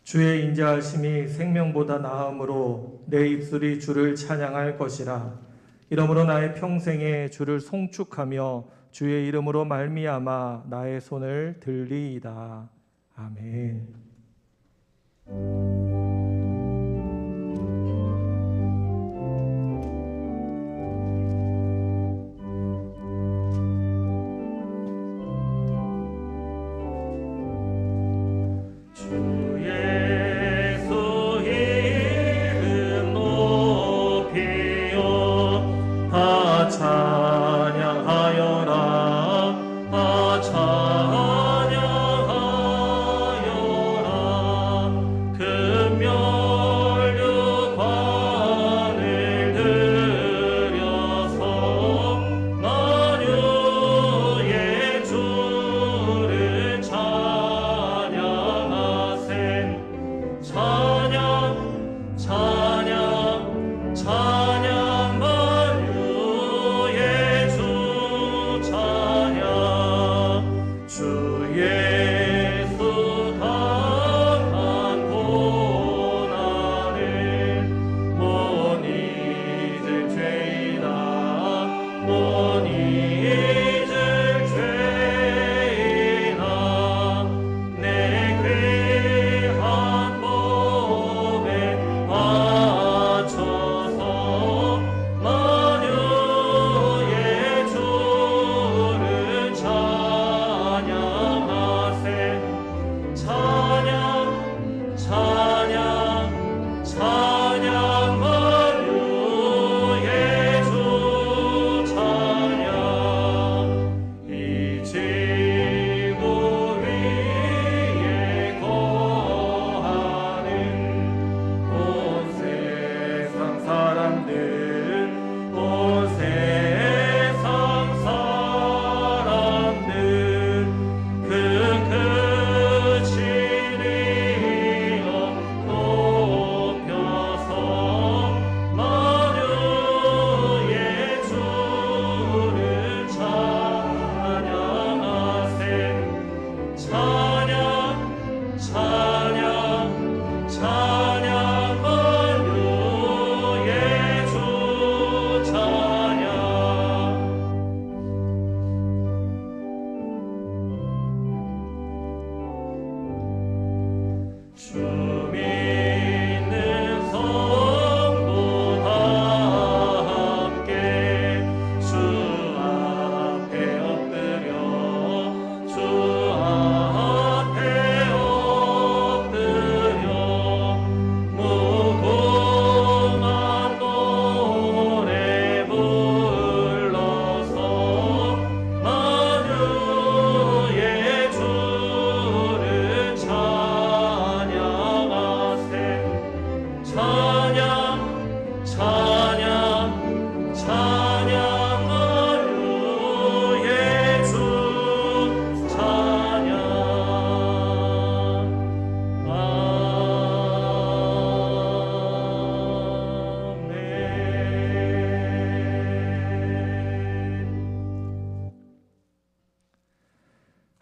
주의 인자하심이 생명보다 나음으로 내 입술이 주를 찬양할 것이라. 이러므로 나의 평생에 주를 송축하며 주의 이름으로 말미암아 나의 손을 들리이다. 아멘.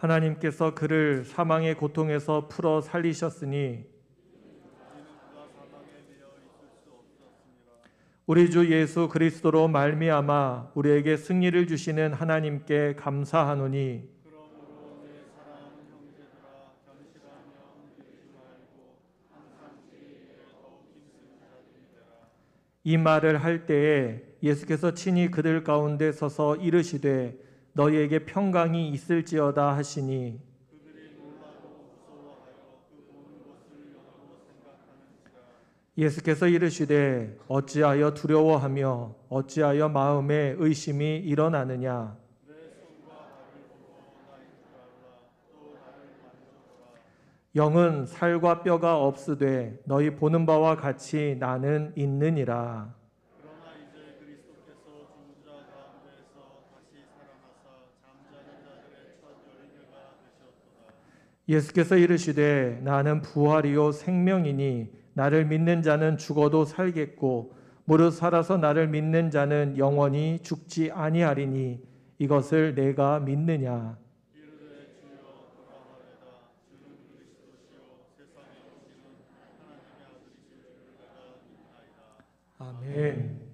하나님께서 그를 사망의 고통에서 풀어 살리셨으니 우리 주 예수 그리스도로 말미암아 우리에게 승리를 주시는 하나님께 감사하노니 이 말을 할 때에 예수께서 친히 그들 가운데 서서 이르시되 너희에게 평강이 있을지어다 하시니 예수께서 이르시되 어찌하여 두려워하며 어찌하여 마음에 의심이 일어나느냐. 영은 살과 뼈가 없으되 너희 보는 바와 같이 나는 있느니라. 예수께서 이르시되 나는 부활이요 생명이니 나를 믿는 자는 죽어도 살겠고 무릇 살아서 나를 믿는 자는 영원히 죽지 아니하리니 이것을 내가 믿느냐. 아멘.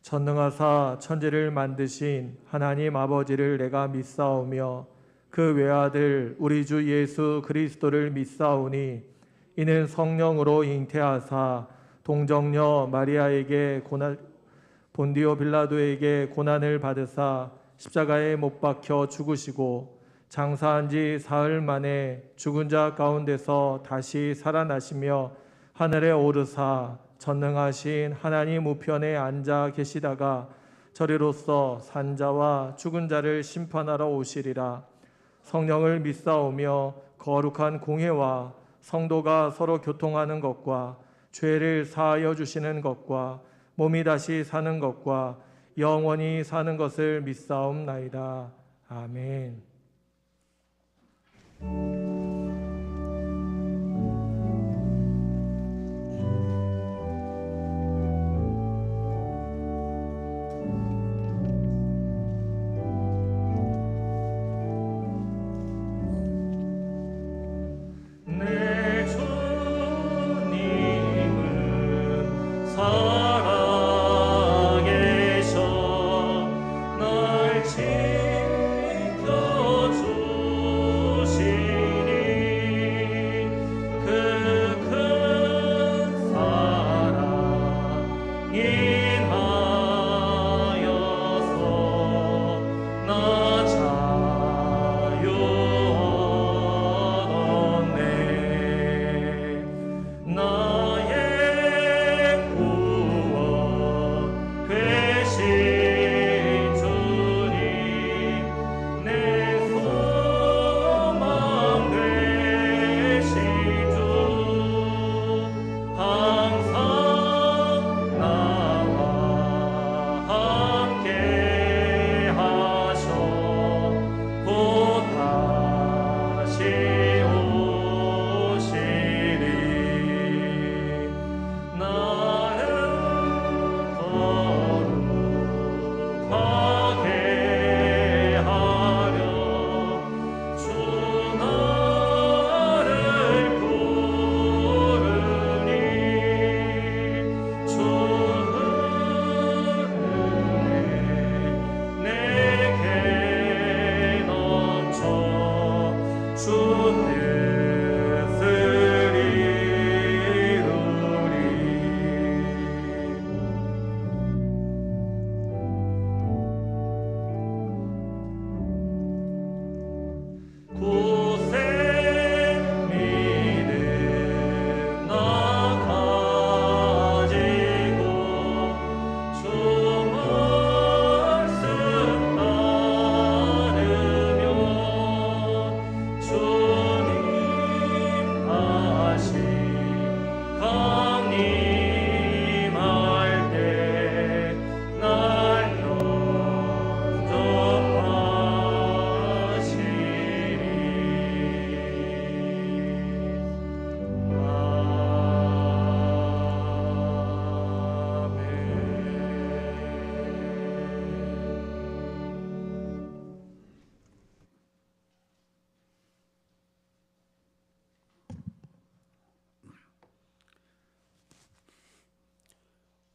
전능하사 천지를 만드신 하나님 아버지를 내가 믿사오며 그 외아들 우리 주 예수 그리스도를 믿사오니 이는 성령으로 잉태하사 동정녀 마리아에게 본디오 빌라도에게 고난을 받으사 십자가에 못 박혀 죽으시고 장사한 지 사흘 만에 죽은 자 가운데서 다시 살아나시며 하늘에 오르사 전능하신 하나님 우편에 앉아 계시다가 저리로서 산자와 죽은 자를 심판하러 오시리라. 성령을 믿사오며 거룩한 공회와 성도가 서로 교통하는 것과 죄를 사하여 주시는 것과 몸이 다시 사는 것과 영원히 사는 것을 믿사옵나이다. 아멘.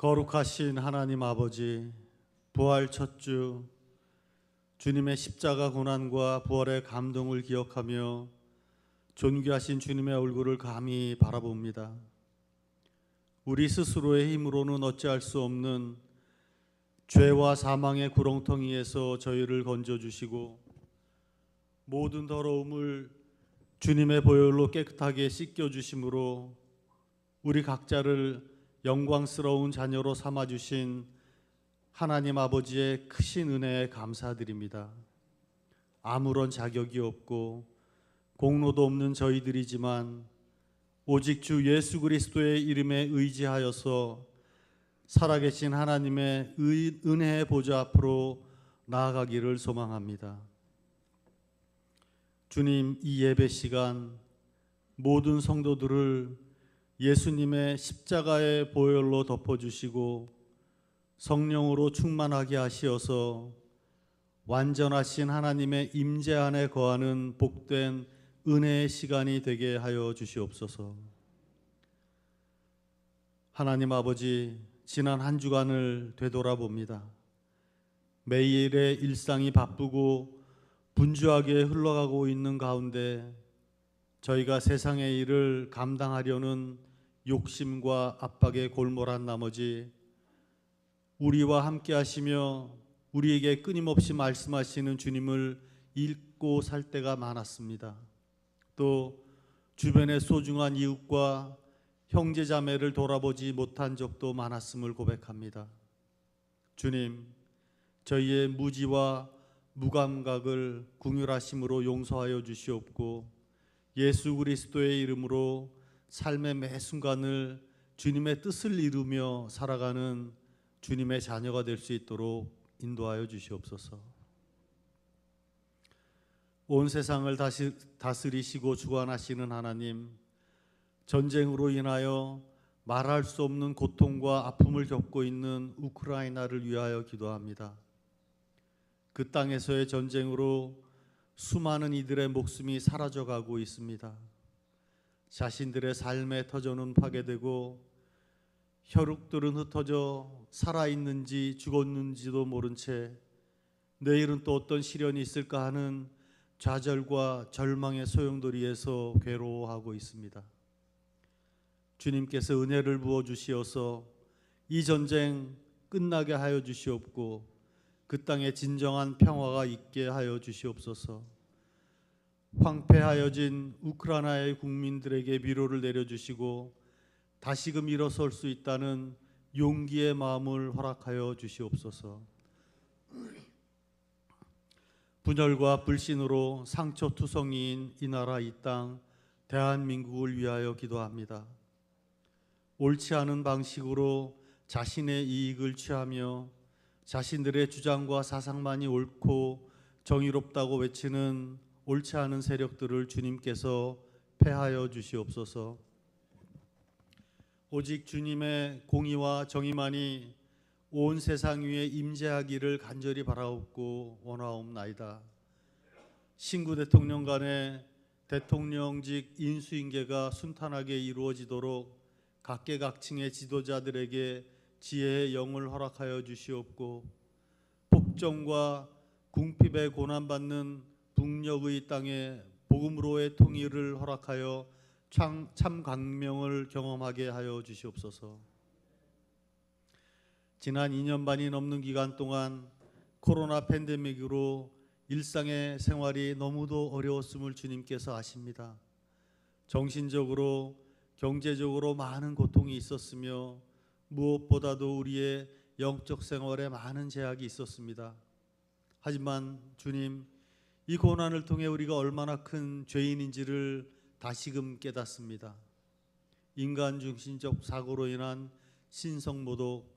거룩하신 하나님 아버지, 부활 첫 주 주님의 십자가 고난과 부활의 감동을 기억하며 존귀하신 주님의 얼굴을 감히 바라봅니다. 우리 스스로의 힘으로는 어찌할 수 없는 죄와 사망의 구렁텅이에서 저희를 건져주시고 모든 더러움을 주님의 보혈로 깨끗하게 씻겨주심으로 우리 각자를 영광스러운 자녀로 삼아주신 하나님 아버지의 크신 은혜에 감사드립니다. 아무런 자격이 없고 공로도 없는 저희들이지만 오직 주 예수 그리스도의 이름에 의지하여서 살아계신 하나님의 은혜의 보좌 앞으로 나아가기를 소망합니다. 주님, 이 예배 시간 모든 성도들을 예수님의 십자가의 보혈로 덮어주시고 성령으로 충만하게 하시어서 완전하신 하나님의 임재 안에 거하는 복된 은혜의 시간이 되게 하여 주시옵소서. 하나님 아버지, 지난 한 주간을 되돌아봅니다. 매일의 일상이 바쁘고 분주하게 흘러가고 있는 가운데 저희가 세상의 일을 감당하려는 욕심과 압박에 골몰한 나머지 우리와 함께 하시며 우리에게 끊임없이 말씀하시는 주님을 잊고 살 때가 많았습니다. 또 주변의 소중한 이웃과 형제자매를 돌아보지 못한 적도 많았음을 고백합니다. 주님, 저희의 무지와 무감각을 긍휼하심으로 용서하여 주시옵고 예수 그리스도의 이름으로 삶의 매 순간을 주님의 뜻을 이루며 살아가는 주님의 자녀가 될 수 있도록 인도하여 주시옵소서. 온 세상을 다스리시고 주관하시는 하나님, 전쟁으로 인하여 말할 수 없는 고통과 아픔을 겪고 있는 우크라이나를 위하여 기도합니다. 그 땅에서의 전쟁으로 수많은 이들의 목숨이 사라져가고 있습니다. 자신들의 삶의 터전은 파괴되고 혈육들은 흩어져 살아있는지 죽었는지도 모른 채 내일은 또 어떤 시련이 있을까 하는 좌절과 절망의 소용돌이에서 괴로워하고 있습니다. 주님께서 은혜를 부어주시어서 이 전쟁 끝나게 하여 주시옵고 그 땅에 진정한 평화가 있게 하여 주시옵소서. 황폐하여진 우크라이나의 국민들에게 위로를 내려주시고 다시금 일어설 수 있다는 용기의 마음을 허락하여 주시옵소서. 분열과 불신으로 상처투성이인 이 나라 이 땅 대한민국을 위하여 기도합니다. 옳지 않은 방식으로 자신의 이익을 취하며 자신들의 주장과 사상만이 옳고 정의롭다고 외치는 옳지 않은 세력들을 주님께서 패하여 주시옵소서. 오직 주님의 공의와 정의만이 온 세상 위에 임재하기를 간절히 바라옵고 원하옵나이다. 신구 대통령 간의 대통령직 인수인계가 순탄하게 이루어지도록 각계각층의 지도자들에게 지혜의 영을 허락하여 주시옵고 폭정과 궁핍에 고난받는 북녘의 땅에 복음으로의 통일을 허락하여 참 광명을 경험하게 하여 주시옵소서. 지난 2년 반이 넘는 기간 동안 코로나 팬데믹으로 일상의 생활이 너무도 어려웠음을 주님께서 아십니다. 정신적으로 경제적으로 많은 고통이 있었으며 무엇보다도 우리의 영적 생활에 많은 제약이 있었습니다. 하지만 주님, 이 고난을 통해 우리가 얼마나 큰 죄인인지를 다시금 깨닫습니다. 인간 중심적 사고로 인한 신성모독,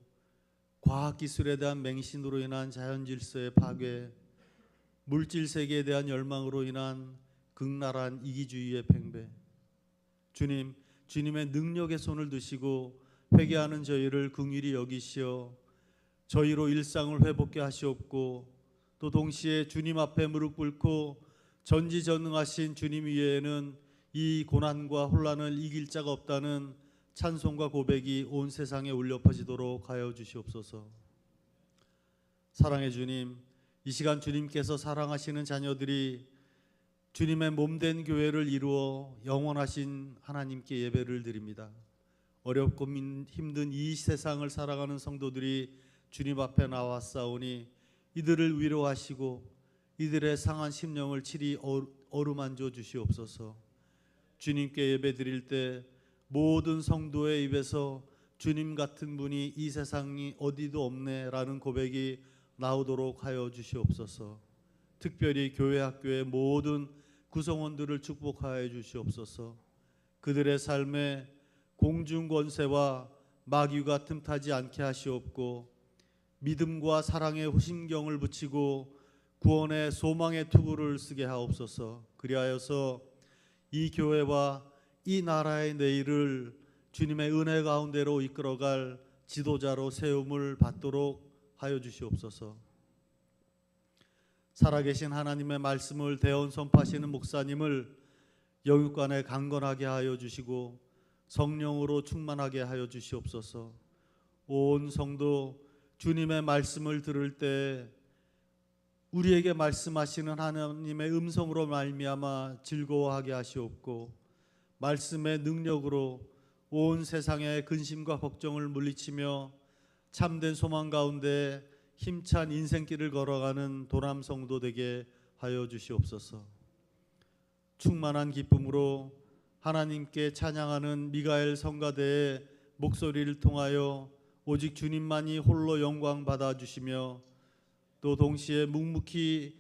과학기술에 대한 맹신으로 인한 자연질서의 파괴, 물질세계에 대한 열망으로 인한 극랄한 이기주의의 팽배. 주님, 주님의 능력의 손을 드시고 회개하는 저희를 긍휼히 여기시어 저희로 일상을 회복케 하시옵고 또 동시에 주님 앞에 무릎 꿇고 전지전능하신 주님 위에는 이 고난과 혼란을 이길 자가 없다는 찬송과 고백이 온 세상에 울려 퍼지도록 하여 주시옵소서. 사랑의 주님, 이 시간 주님께서 사랑하시는 자녀들이 주님의 몸된 교회를 이루어 영원하신 하나님께 예배를 드립니다. 어렵고 힘든 이 세상을 살아가는 성도들이 주님 앞에 나왔사오니 이들을 위로하시고 이들의 상한 심령을 치리 어루만져 주시옵소서. 주님께 예배드릴 때 모든 성도의 입에서 주님 같은 분이 이 세상이 어디도 없네라는 고백이 나오도록 하여 주시옵소서. 특별히 교회 학교의 모든 구성원들을 축복하여 주시옵소서. 그들의 삶에 공중 권세와 마귀가 틈타지 않게 하시옵고 믿음과 사랑의 호심경을 붙이고 구원의 소망의 투구를 쓰게 하옵소서. 그리하여서 이 교회와 이 나라의 내일을 주님의 은혜 가운데로 이끌어갈 지도자로 세움을 받도록 하여 주시옵소서. 살아계신 하나님의 말씀을 대언 선포하시는 목사님을 영육간에 강건하게 하여 주시고 성령으로 충만하게 하여 주시옵소서. 온 성도 주님의 말씀을 들을 때 우리에게 말씀하시는 하나님의 음성으로 말미암아 즐거워하게 하시옵고 말씀의 능력으로 온 세상의 근심과 걱정을 물리치며 참된 소망 가운데 힘찬 인생길을 걸어가는 도람 성도 되게 하여 주시옵소서. 충만한 기쁨으로 하나님께 찬양하는 미가엘 성가대의 목소리를 통하여 오직 주님만이 홀로 영광 받아 주시며 또 동시에 묵묵히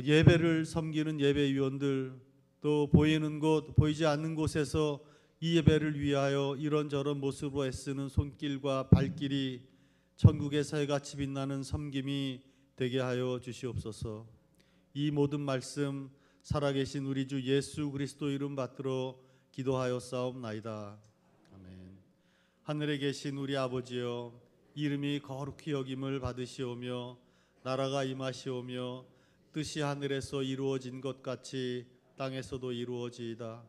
예배를 섬기는 예배위원들, 또 보이는 곳 보이지 않는 곳에서 이 예배를 위하여 이런저런 모습으로 애쓰는 손길과 발길이 천국의 새같이 빛나는 섬김이 되게 하여 주시옵소서. 이 모든 말씀 살아계신 우리 주 예수 그리스도 이름 받들어 기도하여 싸움나이다. 아멘. 하늘에 계신 우리 아버지여, 이름이 거룩히 여김을 받으시오며 나라가 임하시오며 뜻이 하늘에서 이루어진 것 같이 땅에서도 이루어지이다.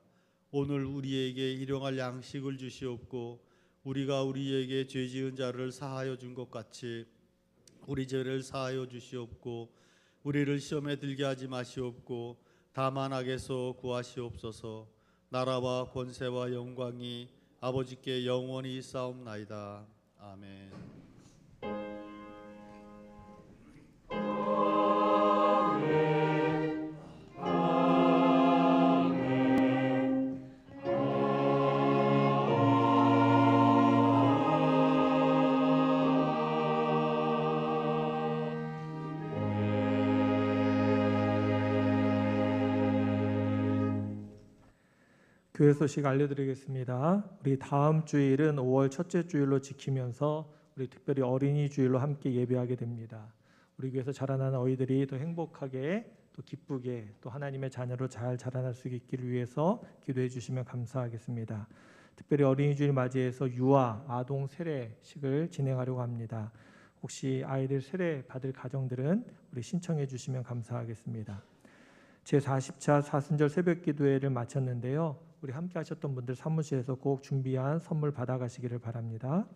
오늘 우리에게 일용할 양식을 주시옵고 우리가 우리에게 죄 지은 자를 사하여 준 것 같이 우리 죄를 사하여 주시옵고 우리를 시험에 들게 하지 마시옵고 다만 악에서 구하시옵소서. 나라와 권세와 영광이 아버지께 영원히 싸움나이다. 아멘. 교회 소식 알려드리겠습니다. 우리 다음 주일은 5월 첫째 주일로 지키면서 우리 특별히 어린이 주일로 함께 예배하게 됩니다. 우리 교회에서 자라나는 아이들이 더 행복하게 또 기쁘게 또 하나님의 자녀로 잘 자라날 수 있기를 위해서 기도해 주시면 감사하겠습니다. 특별히 어린이 주일 맞이해서 유아 아동 세례식을 진행하려고 합니다. 혹시 아이들 세례 받을 가정들은 우리 신청해 주시면 감사하겠습니다. 제40차 사순절 새벽기도회를 마쳤는데요. 우리 함께 하셨던 분들 사무실에서 꼭 준비한 선물 받아가시기를 바랍니다.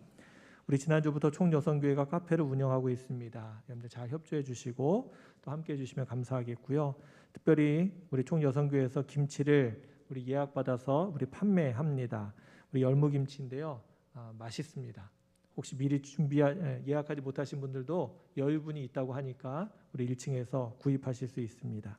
우리 지난주부터 총여성교회가 카페를 운영하고 있습니다. 여러분들 잘 협조해 주시고 또 함께 해주시면 감사하겠고요. 특별히 우리 총여성교회에서 김치를 우리 예약받아서 우리 판매합니다. 우리 열무김치인데요. 맛있습니다. 혹시 미리 예약하지 못하신 분들도 여유분이 있다고 하니까 우리 1층에서 구입하실 수 있습니다.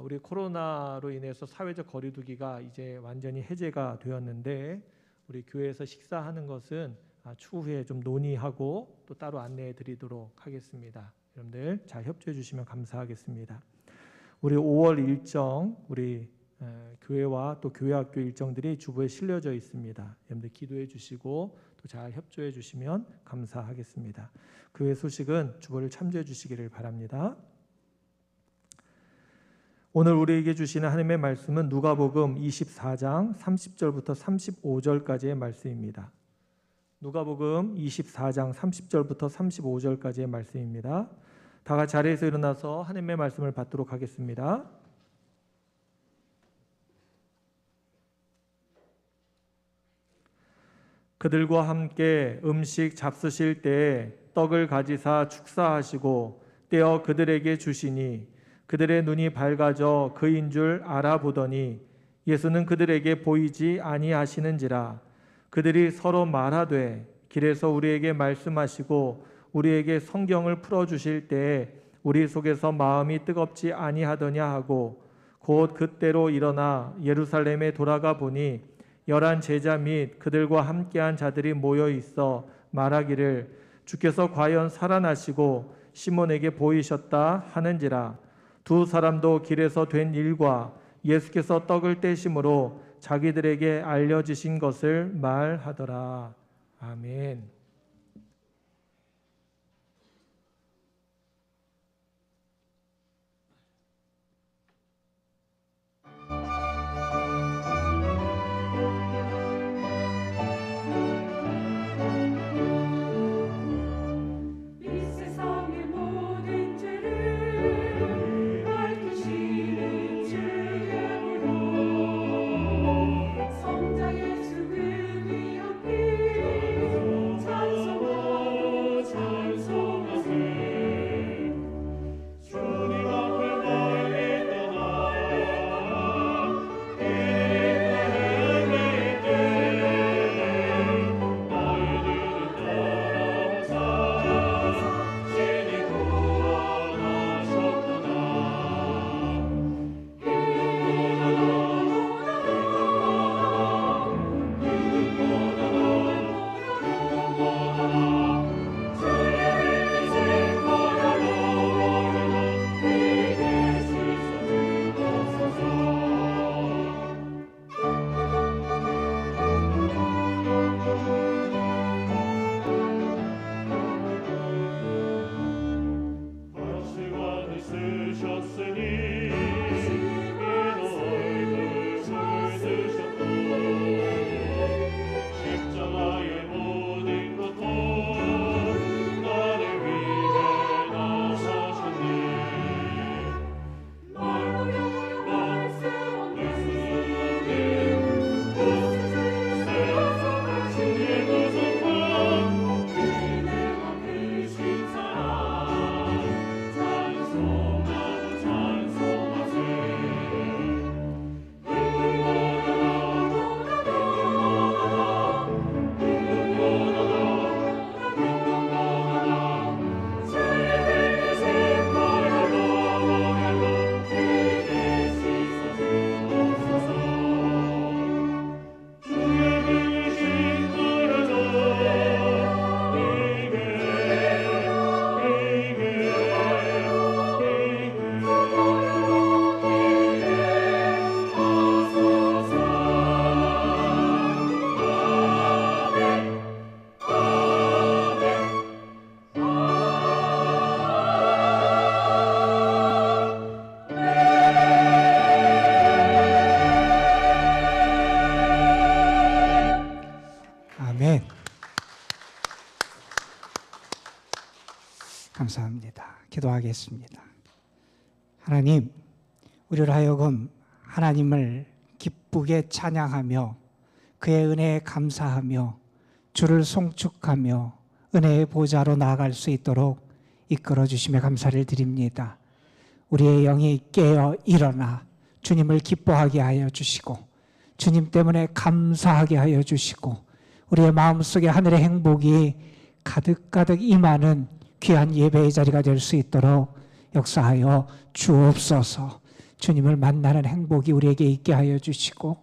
우리 코로나로 인해서 사회적 거리두기가 이제 완전히 해제가 되었는데 우리 교회에서 식사하는 것은 추후에 좀 논의하고 또 따로 안내해 드리도록 하겠습니다. 여러분들 잘 협조해 주시면 감사하겠습니다. 우리 5월 일정 우리 교회와 또 교회학교 일정들이 주보에 실려져 있습니다. 여러분들 기도해 주시고 또 잘 협조해 주시면 감사하겠습니다. 교회 소식은 주보를 참조해 주시기를 바랍니다. 오늘 우리에게 주시는 하나님의 말씀은 누가복음 24장 30절부터 35절까지의 말씀입니다. 누가복음 24장 30절부터 35절까지의 말씀입니다. 다 같이 자리에서 일어나서 하나님의 말씀을 받도록 하겠습니다. 그들과 함께 음식 잡수실 때에 떡을 가지사 축사하시고 떼어 그들에게 주시니 그들의 눈이 밝아져 그인 줄 알아보더니 예수는 그들에게 보이지 아니하시는지라. 그들이 서로 말하되 길에서 우리에게 말씀하시고 우리에게 성경을 풀어주실 때에 우리 속에서 마음이 뜨겁지 아니하더냐 하고 곧 그때로 일어나 예루살렘에 돌아가 보니 열한 제자 및 그들과 함께한 자들이 모여 있어 말하기를 주께서 과연 살아나시고 시몬에게 보이셨다 하는지라. 두 사람도 길에서 된 일과 예수께서 떡을 떼심으로 자기들에게 알려주신 것을 말하더라. 아멘. 감사합니다. 기도하겠습니다. 하나님, 우리를 하여금 하나님을 기쁘게 찬양하며 그의 은혜에 감사하며 주를 송축하며 은혜의 보좌로 나아갈 수 있도록 이끌어 주심에 감사를 드립니다. 우리의 영이 깨어 일어나 주님을 기뻐하게 하여 주시고 주님 때문에 감사하게 하여 주시고 우리의 마음속에 하늘의 행복이 가득가득 임하는 귀한 예배의 자리가 될 수 있도록 역사하여 주옵소서. 주님을 만나는 행복이 우리에게 있게 하여 주시고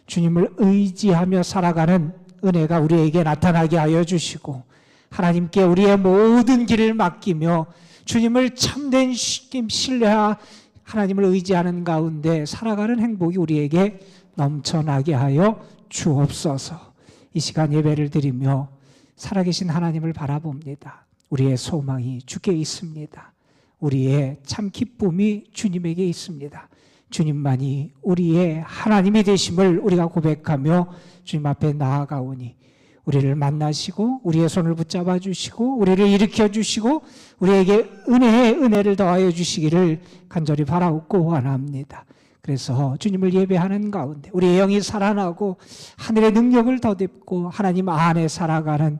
주님을 의지하며 살아가는 은혜가 우리에게 나타나게 하여 주시고 하나님께 우리의 모든 길을 맡기며 주님을 참된 신뢰하 하나님을 의지하는 가운데 살아가는 행복이 우리에게 넘쳐나게 하여 주옵소서. 이 시간 예배를 드리며 살아계신 하나님을 바라봅니다. 우리의 소망이 주께 있습니다. 우리의 참 기쁨이 주님에게 있습니다. 주님만이 우리의 하나님이 되심을 우리가 고백하며 주님 앞에 나아가오니 우리를 만나시고 우리의 손을 붙잡아 주시고 우리를 일으켜 주시고 우리에게 은혜에 은혜를 더하여 주시기를 간절히 바라옵고 원합니다. 그래서 주님을 예배하는 가운데 우리의 영이 살아나고 하늘의 능력을 덧입고 하나님 안에 살아가는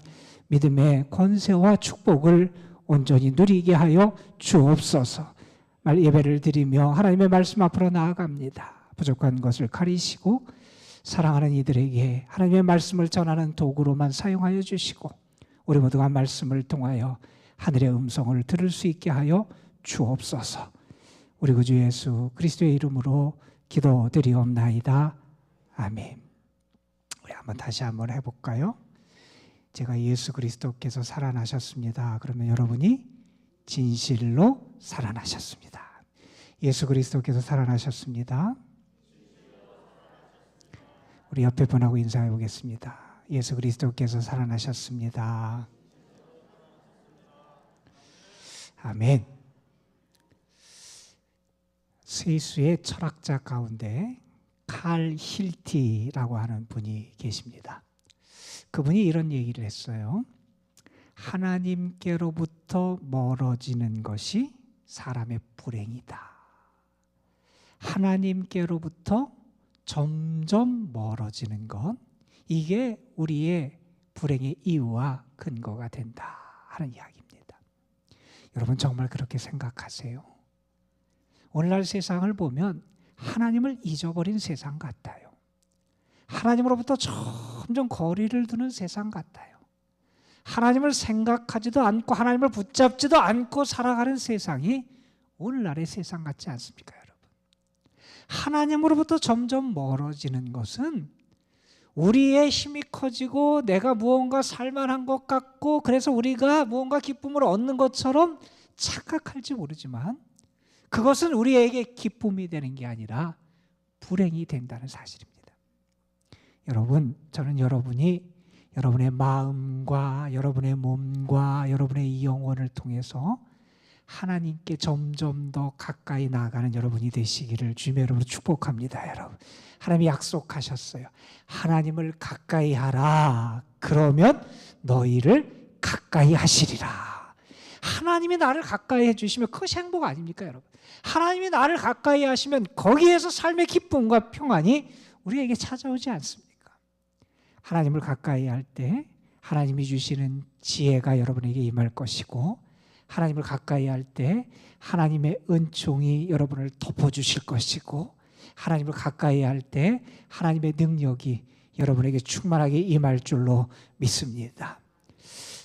믿음의 권세와 축복을 온전히 누리게 하여 주옵소서. 예배를 드리며 하나님의 말씀 앞으로 나아갑니다. 부족한 것을 가리시고 사랑하는 이들에게 하나님의 말씀을 전하는 도구로만 사용하여 주시고 우리 모두가 말씀을 통하여 하늘의 음성을 들을 수 있게 하여 주옵소서. 우리 구주 예수 그리스도의 이름으로 기도드리옵나이다. 아멘. 우리 다시 한번 해볼까요? 제가 예수 그리스도께서 살아나셨습니다. 그러면 여러분이 진실로 살아나셨습니다. 예수 그리스도께서 살아나셨습니다. 우리 옆에 분하고 인사해 보겠습니다. 예수 그리스도께서 살아나셨습니다. 아멘. 스위스의 철학자 가운데 칼 힐티라고 하는 분이 계십니다. 그분이 이런 얘기를 했어요. 하나님께로부터 멀어지는 것이 사람의 불행이다. 하나님께로부터 점점 멀어지는 것, 이게 우리의 불행의 이유와 근거가 된다 하는 이야기입니다. 여러분 정말 그렇게 생각하세요? 오늘날 세상을 보면 하나님을 잊어버린 세상 같아요. 하나님으로부터 점점 거리를 두는 세상 같아요. 하나님을 생각하지도 않고 하나님을 붙잡지도 않고 살아가는 세상이 오늘날의 세상 같지 않습니까, 여러분? 하나님으로부터 점점 멀어지는 것은 우리의 힘이 커지고 내가 무언가 살만한 것 같고 그래서 우리가 무언가 기쁨을 얻는 것처럼 착각할지 모르지만 그것은 우리에게 기쁨이 되는 게 아니라 불행이 된다는 사실입니다. 여러분, 저는 여러분이 여러분의 마음과 여러분의 몸과 여러분의 이 영혼을 통해서 하나님께 점점 더 가까이 나아가는 여러분이 되시기를 주님의 이름으로 축복합니다. 여러분, 하나님이 약속하셨어요. 하나님을 가까이 하라. 그러면 너희를 가까이 하시리라. 하나님이 나를 가까이 해주시면 그것이 행복 아닙니까, 여러분? 하나님이 나를 가까이 하시면 거기에서 삶의 기쁨과 평안이 우리에게 찾아오지 않습니까? 하나님을 가까이 할 때 하나님이 주시는 지혜가 여러분에게 임할 것이고, 하나님을 가까이 할 때 하나님의 은총이 여러분을 덮어주실 것이고, 하나님을 가까이 할 때 하나님의 능력이 여러분에게 충만하게 임할 줄로 믿습니다.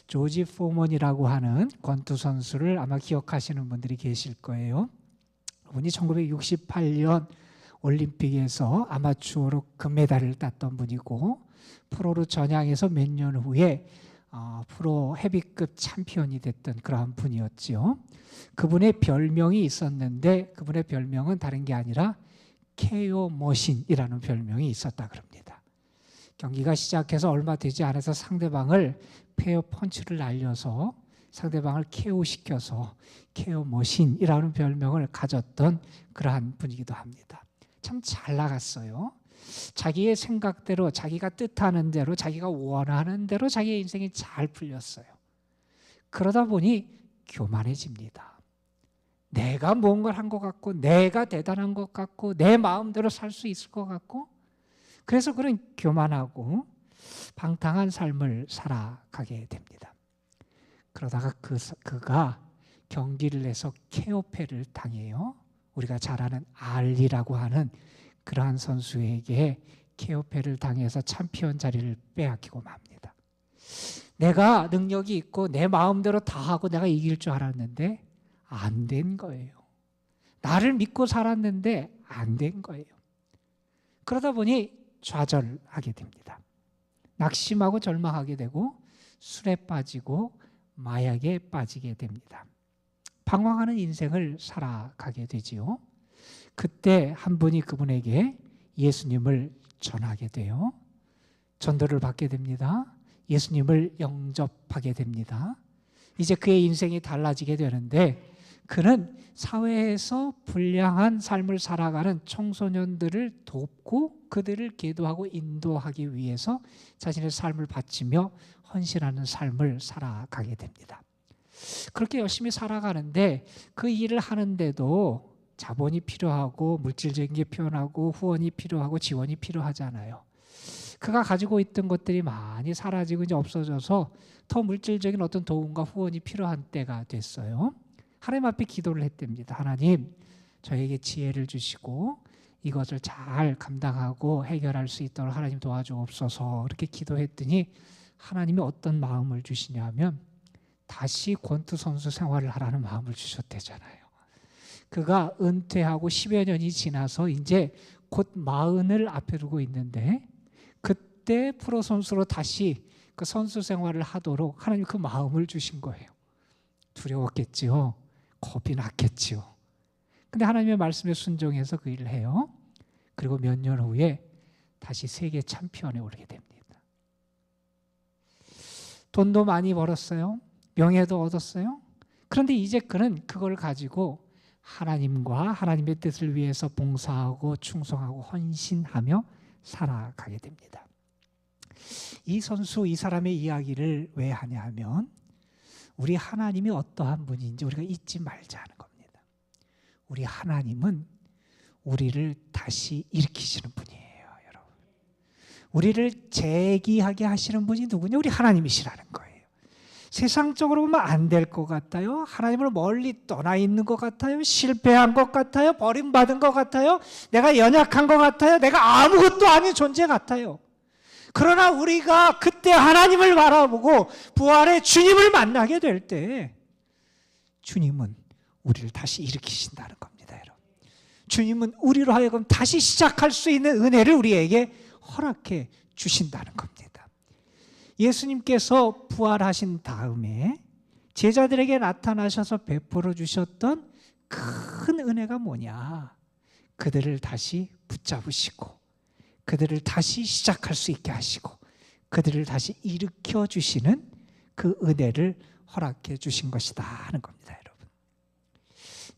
조지 포먼이라고 하는 권투 선수를 아마 기억하시는 분들이 계실 거예요. 그분이 1968년 올림픽에서 아마추어로 금메달을 땄던 분이고 프로로 전향해서 몇 년 후에 프로 헤비급 챔피언이 됐던 그러한 분이었지요. 그분의 별명이 있었는데 그분의 별명은 다른 게 아니라 KO 머신이라는 별명이 있었다 그럽니다. 경기가 시작해서 얼마 되지 않아서 상대방을 페어 펀치를 날려서 상대방을 KO시켜서 KO 머신이라는 별명을 가졌던 그러한 분이기도 합니다. 참 잘 나갔어요. 자기의 생각대로, 자기가 뜻하는 대로, 자기가 원하는 대로 자기의 인생이 잘 풀렸어요. 그러다 보니 교만해집니다. 내가 뭔가를 한 것 같고, 내가 대단한 것 같고, 내 마음대로 살 수 있을 것 같고, 그래서 그런 교만하고 방탕한 삶을 살아가게 됩니다. 그러다가 그가 경기를 해서 KO패를 당해요. 우리가 잘 아는 알리라고 하는 그러한 선수에게 KO패를 당해서 챔피언 자리를 빼앗기고 맙니다. 내가 능력이 있고 내 마음대로 다 하고 내가 이길 줄 알았는데 안 된 거예요. 나를 믿고 살았는데 안 된 거예요. 그러다 보니 좌절하게 됩니다. 낙심하고 절망하게 되고 술에 빠지고 마약에 빠지게 됩니다. 방황하는 인생을 살아가게 되지요. 그때 한 분이 그분에게 예수님을 전하게 돼요. 전도를 받게 됩니다. 예수님을 영접하게 됩니다. 이제 그의 인생이 달라지게 되는데 그는 사회에서 불량한 삶을 살아가는 청소년들을 돕고 그들을 계도하고 인도하기 위해서 자신의 삶을 바치며 헌신하는 삶을 살아가게 됩니다. 그렇게 열심히 살아가는데 그 일을 하는데도 자본이 필요하고 물질적인 게 필요하고 후원이 필요하고 지원이 필요하잖아요. 그가 가지고 있던 것들이 많이 사라지고 이제 없어져서 더 물질적인 어떤 도움과 후원이 필요한 때가 됐어요. 하나님 앞에 기도를 했답니다. 하나님, 저에게 지혜를 주시고 이것을 잘 감당하고 해결할 수 있도록 하나님 도와주옵소서. 이렇게 기도했더니 하나님이 어떤 마음을 주시냐면 다시 권투 선수 생활을 하라는 마음을 주셨대잖아요. 그가 은퇴하고 10여 년이 지나서 이제 곧 40을 앞에 두고 있는데 그때 프로 선수로 다시 그 선수 생활을 하도록 하나님 그 마음을 주신 거예요. 두려웠겠지요. 겁이 났겠지요. 근데 하나님의 말씀에 순종해서 그 일을 해요. 그리고 몇 년 후에 다시 세계 챔피언에 오르게 됩니다. 돈도 많이 벌었어요. 명예도 얻었어요. 그런데 이제 그는 그걸 가지고 하나님과 하나님의 뜻을 위해서 봉사하고 충성하고 헌신하며 살아가게 됩니다. 이 선수, 이 사람의 이야기를 왜 하냐 하면 우리 하나님이 어떠한 분인지 우리가 잊지 말자는 겁니다. 우리 하나님은 우리를 다시 일으키시는 분이에요, 여러분. 우리를 재기하게 하시는 분이 누구냐? 우리 하나님이시라는 거예요. 세상적으로 보면 안 될 것 같아요. 하나님을 멀리 떠나 있는 것 같아요. 실패한 것 같아요. 버림받은 것 같아요. 내가 연약한 것 같아요. 내가 아무것도 아닌 존재 같아요. 그러나 우리가 그때 하나님을 바라보고 부활의 주님을 만나게 될 때 주님은 우리를 다시 일으키신다는 겁니다, 여러분. 주님은 우리로 하여금 다시 시작할 수 있는 은혜를 우리에게 허락해 주신다는 겁니다. 예수님께서 부활하신 다음에 제자들에게 나타나셔서 베풀어 주셨던 큰 은혜가 뭐냐? 그들을 다시 붙잡으시고 그들을 다시 시작할 수 있게 하시고 그들을 다시 일으켜 주시는 그 은혜를 허락해 주신 것이다 하는 겁니다, 여러분.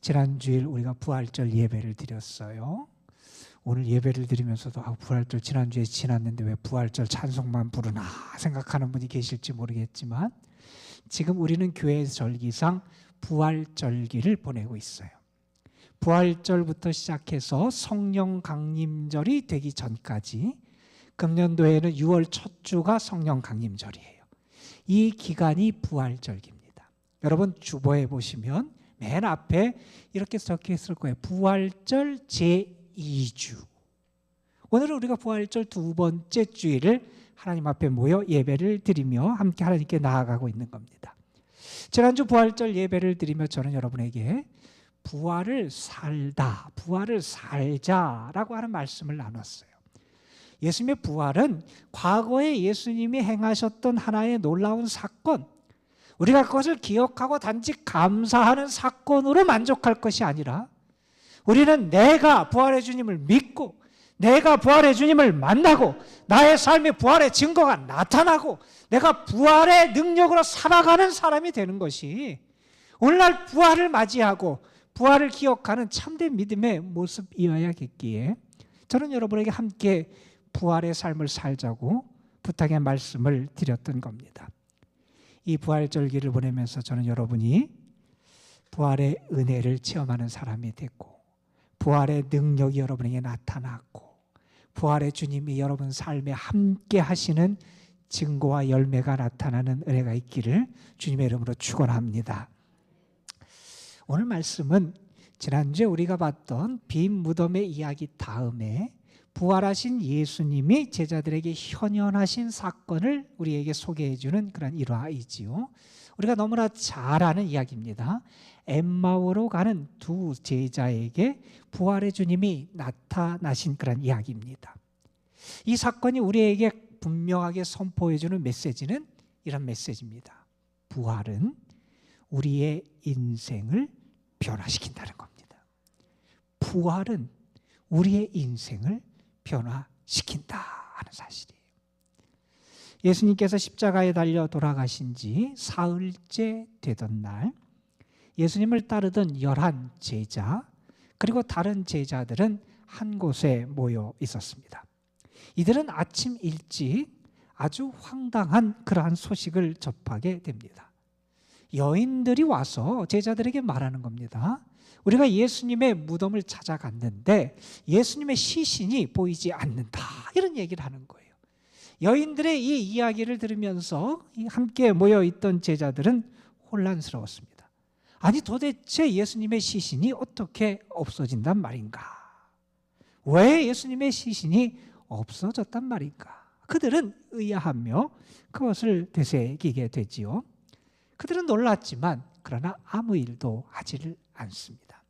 지난 주일 우리가 부활절 예배를 드렸어요. 오늘 예배를 드리면서도 부활절 지난주에 지났는데 왜 부활절 찬송만 부르나 생각하는 분이 계실지 모르겠지만 지금 우리는 교회 절기상 부활절기를 보내고 있어요. 부활절부터 시작해서 성령 강림절이 되기 전까지 금년도에는 6월 첫 주가 성령 강림절이에요. 이 기간이 부활절기입니다. 여러분 주보에 보시면 맨 앞에 이렇게 적혀 있을 거예요. 부활절 제2주. 오늘은 우리가 부활절 두 번째 주일을 하나님 앞에 모여 예배를 드리며 함께 하나님께 나아가고 있는 겁니다. 지난주 부활절 예배를 드리며 저는 여러분에게 부활을 살다, 부활을 살자라고 하는 말씀을 나눴어요. 예수님의 부활은 과거에 예수님이 행하셨던 하나의 놀라운 사건, 우리가 그것을 기억하고 단지 감사하는 사건으로 만족할 것이 아니라 우리는 내가 부활의 주님을 믿고 내가 부활의 주님을 만나고 나의 삶의 부활의 증거가 나타나고 내가 부활의 능력으로 살아가는 사람이 되는 것이 오늘날 부활을 맞이하고 부활을 기억하는 참된 믿음의 모습이어야겠기에 저는 여러분에게 함께 부활의 삶을 살자고 부탁의 말씀을 드렸던 겁니다. 이 부활절기를 보내면서 저는 여러분이 부활의 은혜를 체험하는 사람이 됐고 부활의 능력이 여러분에게 나타났고 부활의 주님이 여러분 삶에 함께 하시는 증거와 열매가 나타나는 은혜가 있기를 주님의 이름으로 축원합니다. 오늘 말씀은 지난주에 우리가 봤던 빈 무덤의 이야기 다음에 부활하신 예수님이 제자들에게 현현하신 사건을 우리에게 소개해 주는 그런 일화이지요. 우리가 너무나 잘 아는 이야기입니다. 엠마오로 가는 두 제자에게 부활의 주님이 나타나신 그런 이야기입니다. 이 사건이 우리에게 분명하게 선포해 주는 메시지는 이런 메시지입니다. 부활은 우리의 인생을 변화시킨다는 겁니다. 부활은 우리의 인생을 변화시킨다 하는 사실이에요. 예수님께서 십자가에 달려 돌아가신 지 사흘째 되던 날 예수님을 따르던 11 제자 그리고 다른 제자들은 한 곳에 모여 있었습니다. 이들은 아침 일찍 아주 황당한 그러한 소식을 접하게 됩니다. 여인들이 와서 제자들에게 말하는 겁니다. 우리가 예수님의 무덤을 찾아갔는데 예수님의 시신이 보이지 않는다. 이런 얘기를 하는 거예요. 여인들의 이 이야기를 들으면서 함께 모여있던 제자들은 혼란스러웠습니다. 아니 도대체 예수님의 시신이 어떻게 없어진단 말인가? 왜 예수님의 시신이 없어졌단 말인가? 그들은 의아하며 그것을 되새기게 되지요. 그들은 놀랐지만 그러나 아무 일도 하지를 않습니다.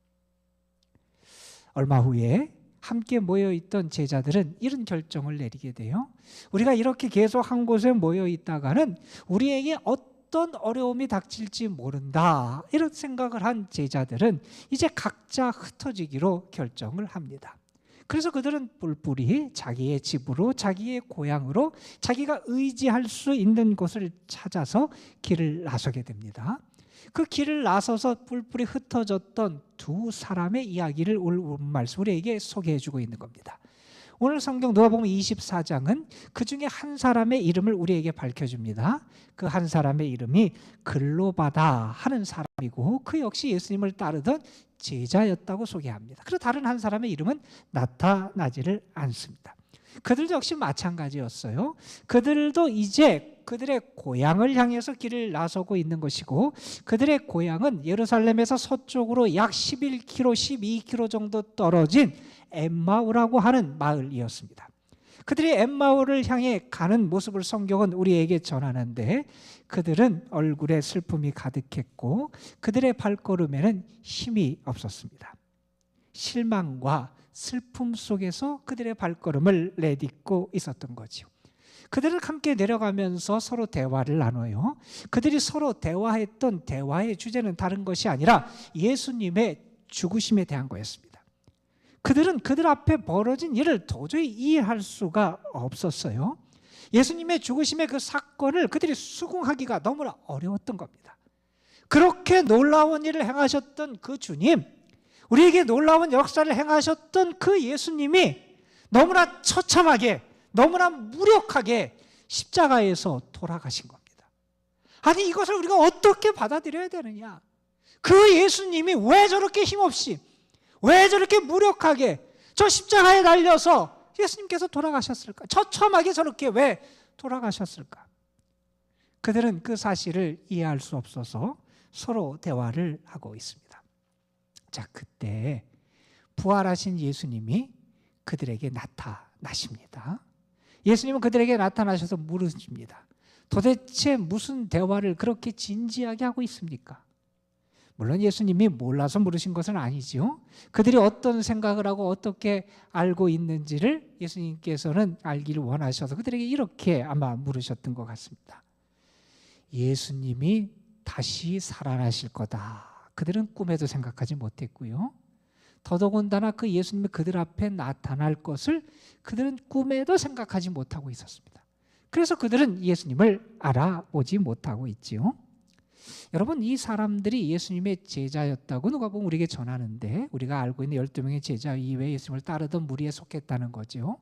얼마 후에 함께 모여있던 제자들은 이런 결정을 내리게 돼요. 우리가 이렇게 계속 한 곳에 모여 있다가는 우리에게 어떤 어려움이 닥칠지 모른다, 이런 생각을 한 제자들은 이제 각자 흩어지기로 결정을 합니다. 그래서 그들은 뿔뿔이 자기의 집으로, 자기의 고향으로, 자기가 의지할 수 있는 곳을 찾아서 길을 나서게 됩니다. 그 길을 나서서 뿔뿔이 흩어졌던 두 사람의 이야기를 오늘 말씀 우리에게 소개해주고 있는 겁니다. 오늘 성경 누가복음 24장은 그 중에 한 사람의 이름을 우리에게 밝혀줍니다. 그 한 사람의 이름이 글로바다 하는 사람이고 그 역시 예수님을 따르던 제자였다고 소개합니다. 그리고 다른 한 사람의 이름은 나타나지를 않습니다. 그들도 역시 마찬가지였어요. 그들도 이제 그들의 고향을 향해서 길을 나서고 있는 것이고 그들의 고향은 예루살렘에서 서쪽으로 약 11km, 12km 정도 떨어진 엠마오라고 하는 마을이었습니다. 그들이 엠마오를 향해 가는 모습을 성경은 우리에게 전하는데 그들은 얼굴에 슬픔이 가득했고 그들의 발걸음에는 힘이 없었습니다. 실망과 슬픔 속에서 그들의 발걸음을 내딛고 있었던 거죠. 그들은 함께 내려가면서 서로 대화를 나눠요. 그들이 서로 대화했던 대화의 주제는 다른 것이 아니라 예수님의 죽으심에 대한 거였습니다. 그들은 그들 앞에 벌어진 일을 도저히 이해할 수가 없었어요. 예수님의 죽으심의 그 사건을 그들이 수긍하기가 너무나 어려웠던 겁니다. 그렇게 놀라운 일을 행하셨던 그 주님, 우리에게 놀라운 역사를 행하셨던 그 예수님이 너무나 처참하게, 너무나 무력하게 십자가에서 돌아가신 겁니다. 아니, 이것을 우리가 어떻게 받아들여야 되느냐? 그 예수님이 왜 저렇게 힘없이, 왜 저렇게 무력하게 저 십자가에 달려서 예수님께서 돌아가셨을까? 처참하게 저렇게 왜 돌아가셨을까? 그들은 그 사실을 이해할 수 없어서 서로 대화를 하고 있습니다. 자, 그때 부활하신 예수님이 그들에게 나타나십니다. 예수님은 그들에게 나타나셔서 물으십니다. 도대체 무슨 대화를 그렇게 진지하게 하고 있습니까? 물론 예수님이 몰라서 물으신 것은 아니지요. 그들이 어떤 생각을 하고 어떻게 알고 있는지를 예수님께서는 알기를 원하셔서 그들에게 이렇게 아마 물으셨던 것 같습니다. 예수님이 다시 살아나실 거다. 그들은 꿈에도 생각하지 못했고요. 더더군다나 그 예수님이 그들 앞에 나타날 것을 그들은 꿈에도 생각하지 못하고 있었습니다. 그래서 그들은 예수님을 알아보지 못하고 있지요. 여러분, 이 사람들이 예수님의 제자였다고 누가복음 우리에게 전하는데 우리가 알고 있는 12명의 제자 이외에 예수님을 따르던 무리에 속했다는 거죠.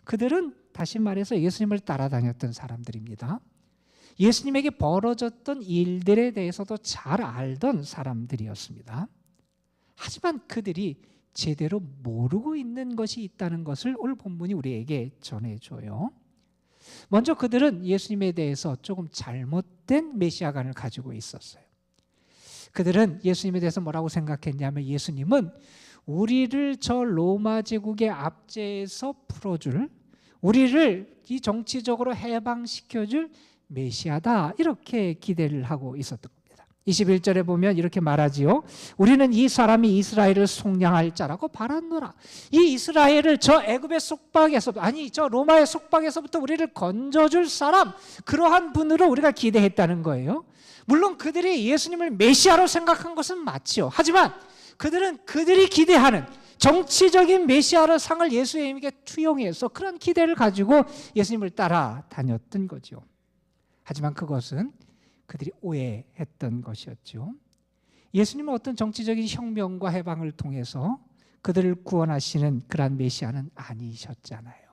그들은 다시 말해서 예수님을 따라다녔던 사람들입니다. 예수님에게 벌어졌던 일들에 대해서도 잘 알던 사람들이었습니다. 하지만 그들이 제대로 모르고 있는 것이 있다는 것을 오늘 본문이 우리에게 전해줘요. 먼저 그들은 예수님에 대해서 조금 잘못된 메시아관을 가지고 있었어요. 그들은 예수님에 대해서 뭐라고 생각했냐면 예수님은 우리를 저 로마 제국의 압제에서 풀어줄, 우리를 이 정치적으로 해방시켜줄 메시아다, 이렇게 기대를 하고 있었던 겁니다. 21절에 보면 이렇게 말하지요. 우리는 이 사람이 이스라엘을 속량할 자라고 바랐노라. 이 이스라엘을 저 애굽의 속박에서, 아니 저 로마의 속박에서부터 우리를 건져줄 사람, 그러한 분으로 우리가 기대했다는 거예요. 물론 그들이 예수님을 메시아로 생각한 것은 맞지요. 하지만 그들은 그들이 기대하는 정치적인 메시아로 상을 예수님에게 투영해서 그런 기대를 가지고 예수님을 따라다녔던 거죠. 하지만 그것은 그들이 오해했던 것이었죠. 예수님은 어떤 정치적인 혁명과 해방을 통해서 그들을 구원하시는 그러한 메시아는 아니셨잖아요.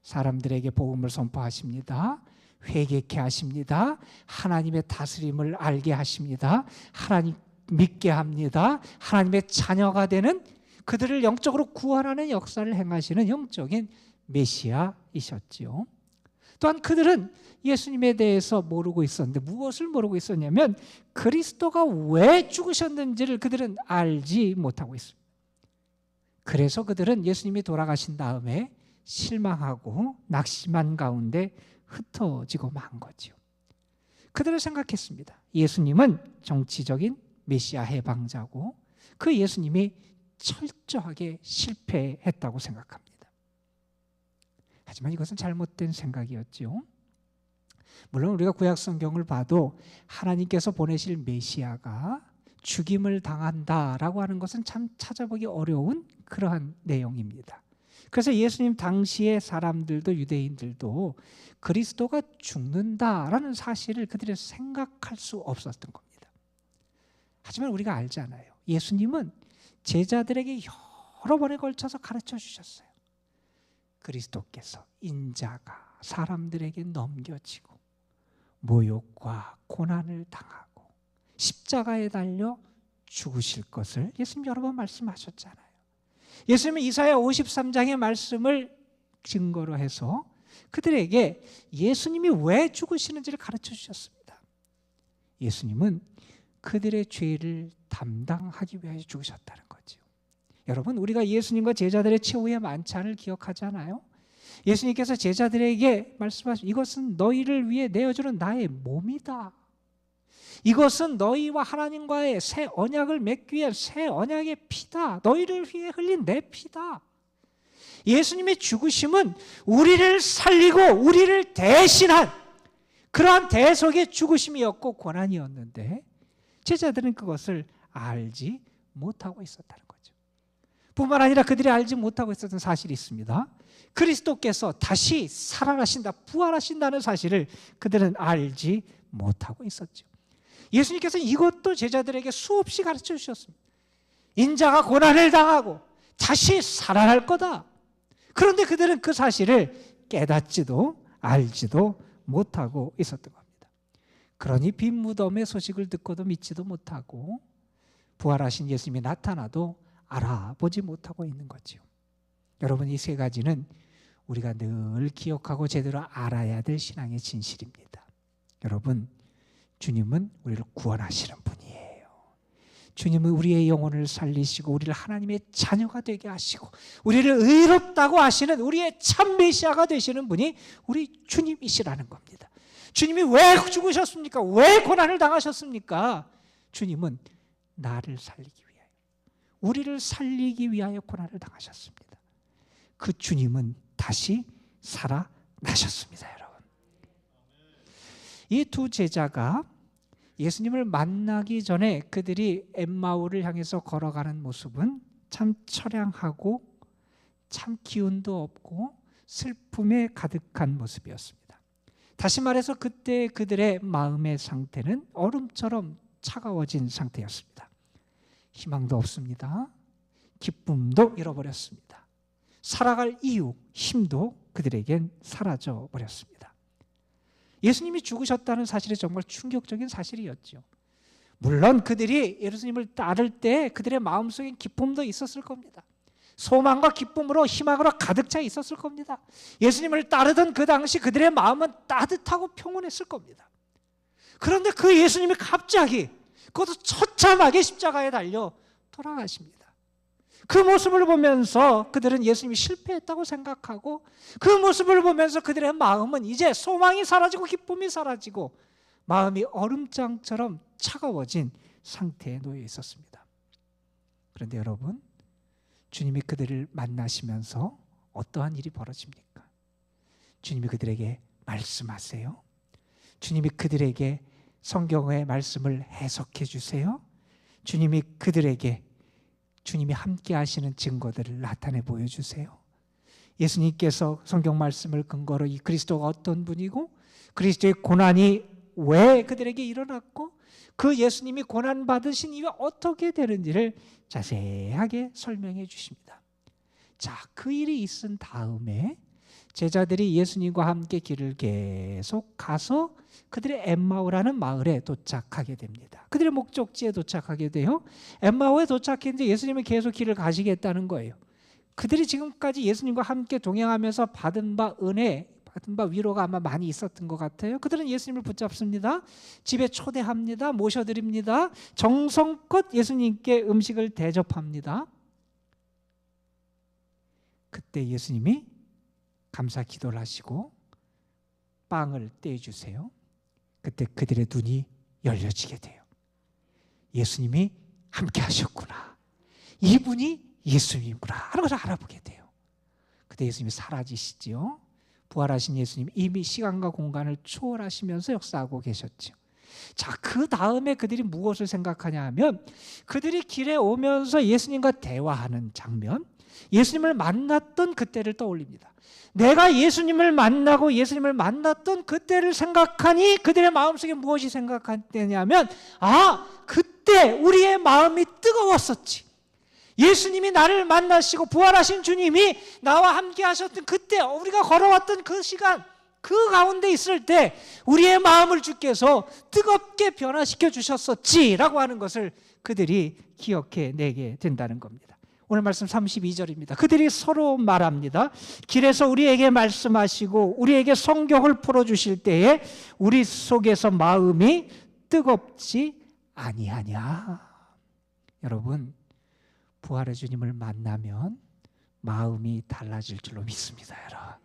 사람들에게 복음을 선포하십니다. 회개케 하십니다. 하나님의 다스림을 알게 하십니다. 하나님 믿게 합니다. 하나님의 자녀가 되는 그들을 영적으로 구원하는 역사를 행하시는 영적인 메시아이셨지요. 또한 그들은 예수님에 대해서 모르고 있었는데 무엇을 모르고 있었냐면 그리스도가 왜 죽으셨는지를 그들은 알지 못하고 있습니다. 그래서 그들은 예수님이 돌아가신 다음에 실망하고 낙심한 가운데 흩어지고 만 거죠. 그들은 생각했습니다. 예수님은 정치적인 메시아 해방자고 그 예수님이 철저하게 실패했다고 생각합니다. 하지만 이것은 잘못된 생각이었죠. 물론 우리가 구약 성경을 봐도 하나님께서 보내실 메시아가 죽임을 당한다라고 하는 것은 참 찾아보기 어려운 그러한 내용입니다. 그래서 예수님 당시의 사람들도 유대인들도 그리스도가 죽는다라는 사실을 그들이 생각할 수 없었던 겁니다. 하지만 우리가 알잖아요. 예수님은 제자들에게 여러 번에 걸쳐서 가르쳐 주셨어요. 그리스도께서 인자가 사람들에게 넘겨지고 모욕과 고난을 당하고 십자가에 달려 죽으실 것을 예수님 여러 번 말씀하셨잖아요. 예수님은 이사야 53장의 말씀을 증거로 해서 그들에게 예수님이 왜 죽으시는지를 가르쳐 주셨습니다. 예수님은 그들의 죄를 담당하기 위하여 죽으셨다는 거죠. 여러분, 우리가 예수님과 제자들의 최후의 만찬을 기억하잖아요. 예수님께서 제자들에게 말씀하신 이것은 너희를 위해 내어주는 나의 몸이다. 이것은 너희와 하나님과의 새 언약을 맺기 위한 새 언약의 피다. 너희를 위해 흘린 내 피다. 예수님의 죽으심은 우리를 살리고 우리를 대신한 그러한 대속의 죽으심이었고 고난이었는데 제자들은 그것을 알지 못하고 있었다는 거죠. 뿐만 아니라 그들이 알지 못하고 있었던 사실이 있습니다. 그리스도께서 다시 살아나신다, 부활하신다는 사실을 그들은 알지 못하고 있었죠. 예수님께서는 이것도 제자들에게 수없이 가르쳐 주셨습니다. 인자가 고난을 당하고 다시 살아날 거다. 그런데 그들은 그 사실을 깨닫지도 알지도 못하고 있었던 겁니다. 그러니 빈 무덤의 소식을 듣고도 믿지도 못하고 부활하신 예수님이 나타나도 알아보지 못하고 있는 거죠. 여러분, 이 세 가지는 우리가 늘 기억하고 제대로 알아야 될 신앙의 진실입니다. 여러분, 주님은 우리를 구원하시는 분이에요. 주님은 우리의 영혼을 살리시고 우리를 하나님의 자녀가 되게 하시고 우리를 의롭다고 하시는 우리의 참 메시아가 되시는 분이 우리 주님이시라는 겁니다. 주님이 왜 죽으셨습니까? 왜 고난을 당하셨습니까? 주님은 나를 살리기 위하여, 우리를 살리기 위하여 고난을 당하셨습니다. 그 주님은 다시 살아나셨습니다, 여러분. 이 두 제자가 예수님을 만나기 전에 그들이 엠마오를 향해서 걸어가는 모습은 참 처량하고 참 기운도 없고 슬픔에 가득한 모습이었습니다. 다시 말해서 그때 그들의 마음의 상태는 얼음처럼 차가워진 상태였습니다. 희망도 없습니다. 기쁨도 잃어버렸습니다. 살아갈 이유, 힘도 그들에겐 사라져 버렸습니다. 예수님이 죽으셨다는 사실이 정말 충격적인 사실이었죠. 물론 그들이 예수님을 따를 때 그들의 마음속에 기쁨도 있었을 겁니다. 소망과 기쁨으로 희망으로 가득 차 있었을 겁니다. 예수님을 따르던 그 당시 그들의 마음은 따뜻하고 평온했을 겁니다. 그런데 그 예수님이 갑자기 그것도 처참하게 십자가에 달려 돌아가십니다. 그 모습을 보면서 그들은 예수님이 실패했다고 생각하고 그 모습을 보면서 그들의 마음은 이제 소망이 사라지고 기쁨이 사라지고 마음이 얼음장처럼 차가워진 상태에 놓여 있었습니다. 그런데 여러분, 주님이 그들을 만나시면서 어떠한 일이 벌어집니까? 주님이 그들에게 말씀하세요. 주님이 그들에게 성경의 말씀을 해석해 주세요. 주님이 그들에게 주님이 함께 하시는 증거들을 나타내 보여주세요. 예수님께서 성경 말씀을 근거로 이 그리스도가 어떤 분이고 그리스도의 고난이 왜 그들에게 일어났고 그 예수님이 고난 받으신 이후에 어떻게 되는지를 자세하게 설명해 주십니다. 자, 그 일이 있은 다음에 제자들이 예수님과 함께 길을 계속 가서 그들의 엠마오라는 마을에 도착하게 됩니다. 그들의 목적지에 도착하게 돼요. 엠마오에 도착했는데 예수님은 계속 길을 가시겠다는 거예요. 그들이 지금까지 예수님과 함께 동행하면서 받은 바 은혜, 받은 바 위로가 아마 많이 있었던 것 같아요. 그들은 예수님을 붙잡습니다. 집에 초대합니다. 모셔드립니다. 정성껏 예수님께 음식을 대접합니다. 그때 예수님이 감사 기도를 하시고 빵을 떼주세요. 그때 그들의 눈이 열려지게 돼요. 예수님이 함께 하셨구나. 이분이 예수님이구나 하는 것을 알아보게 돼요. 그때 예수님이 사라지시지요. 부활하신 예수님 이미 시간과 공간을 초월하시면서 역사하고 계셨죠. 자, 그 다음에 그들이 무엇을 생각하냐 하면 그들이 길에 오면서 예수님과 대화하는 장면, 예수님을 만났던 그때를 떠올립니다. 내가 예수님을 만나고 예수님을 만났던 그때를 생각하니 그들의 마음속에 무엇이 생각되냐면 그때 우리의 마음이 뜨거웠었지. 예수님이 나를 만나시고 부활하신 주님이 나와 함께 하셨던 그때 우리가 걸어왔던 그 시간, 그 가운데 있을 때 우리의 마음을 주께서 뜨겁게 변화시켜 주셨었지라고 하는 것을 그들이 기억해 내게 된다는 겁니다. 오늘 말씀 32절입니다. 그들이 서로 말합니다. 길에서 우리에게 말씀하시고 우리에게 성경을 풀어주실 때에 우리 속에서 마음이 뜨겁지 아니하냐. 여러분, 부활의 주님을 만나면 마음이 달라질 줄로 믿습니다. 여러분,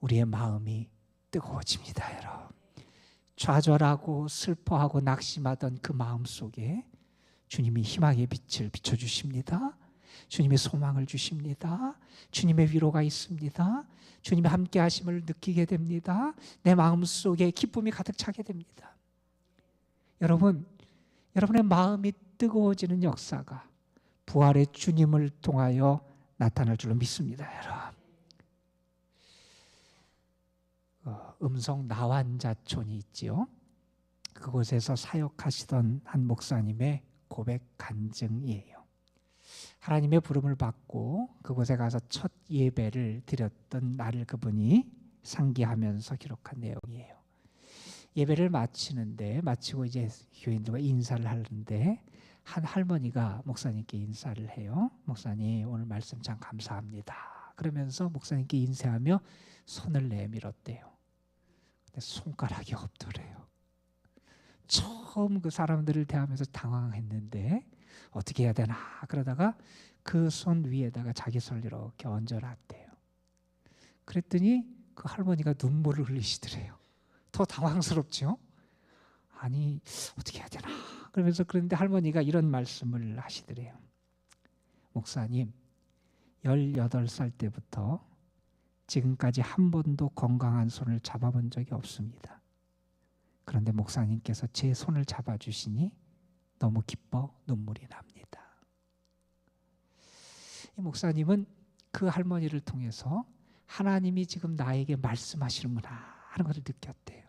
우리의 마음이 뜨거워집니다. 여러분, 좌절하고 슬퍼하고 낙심하던 그 마음 속에 주님이 희망의 빛을 비춰주십니다. 주님의 소망을 주십니다. 주님의 위로가 있습니다. 주님의 함께 하심을 느끼게 됩니다. 내 마음 속에 기쁨이 가득 차게 됩니다. 여러분, 여러분의 마음이 뜨거워지는 역사가 부활의 주님을 통하여 나타날 줄로 믿습니다. 여러분, 음성 나완자촌이 있지요. 그곳에서 사역하시던 한 목사님의 고백 간증이에요. 하나님의 부름을 받고 그곳에 가서 첫 예배를 드렸던 날을 그분이 상기하면서 기록한 내용이에요. 예배를 마치고 이제 교인들과 인사를 하는데 한 할머니가 목사님께 인사를 해요. 목사님, 오늘 말씀 참 감사합니다. 그러면서 목사님께 인사하며 손을 내밀었대요. 근데 손가락이 없더래요. 처음 그 사람들을 대하면서 당황했는데 어떻게 해야 되나 그러다가 그 손 위에다가 자기 손을 이렇게 얹어놨대요. 그랬더니 그 할머니가 눈물을 흘리시더래요. 더 당황스럽죠? 아니, 어떻게 해야 되나 그러면서, 그런데 할머니가 이런 말씀을 하시더래요. 목사님, 18살 때부터 지금까지 한 번도 건강한 손을 잡아본 적이 없습니다. 그런데 목사님께서 제 손을 잡아주시니 너무 기뻐 눈물이 납니다. 이 목사님은 그 할머니를 통해서 하나님이 지금 나에게 말씀하시는구나 하는 것을 느꼈대요.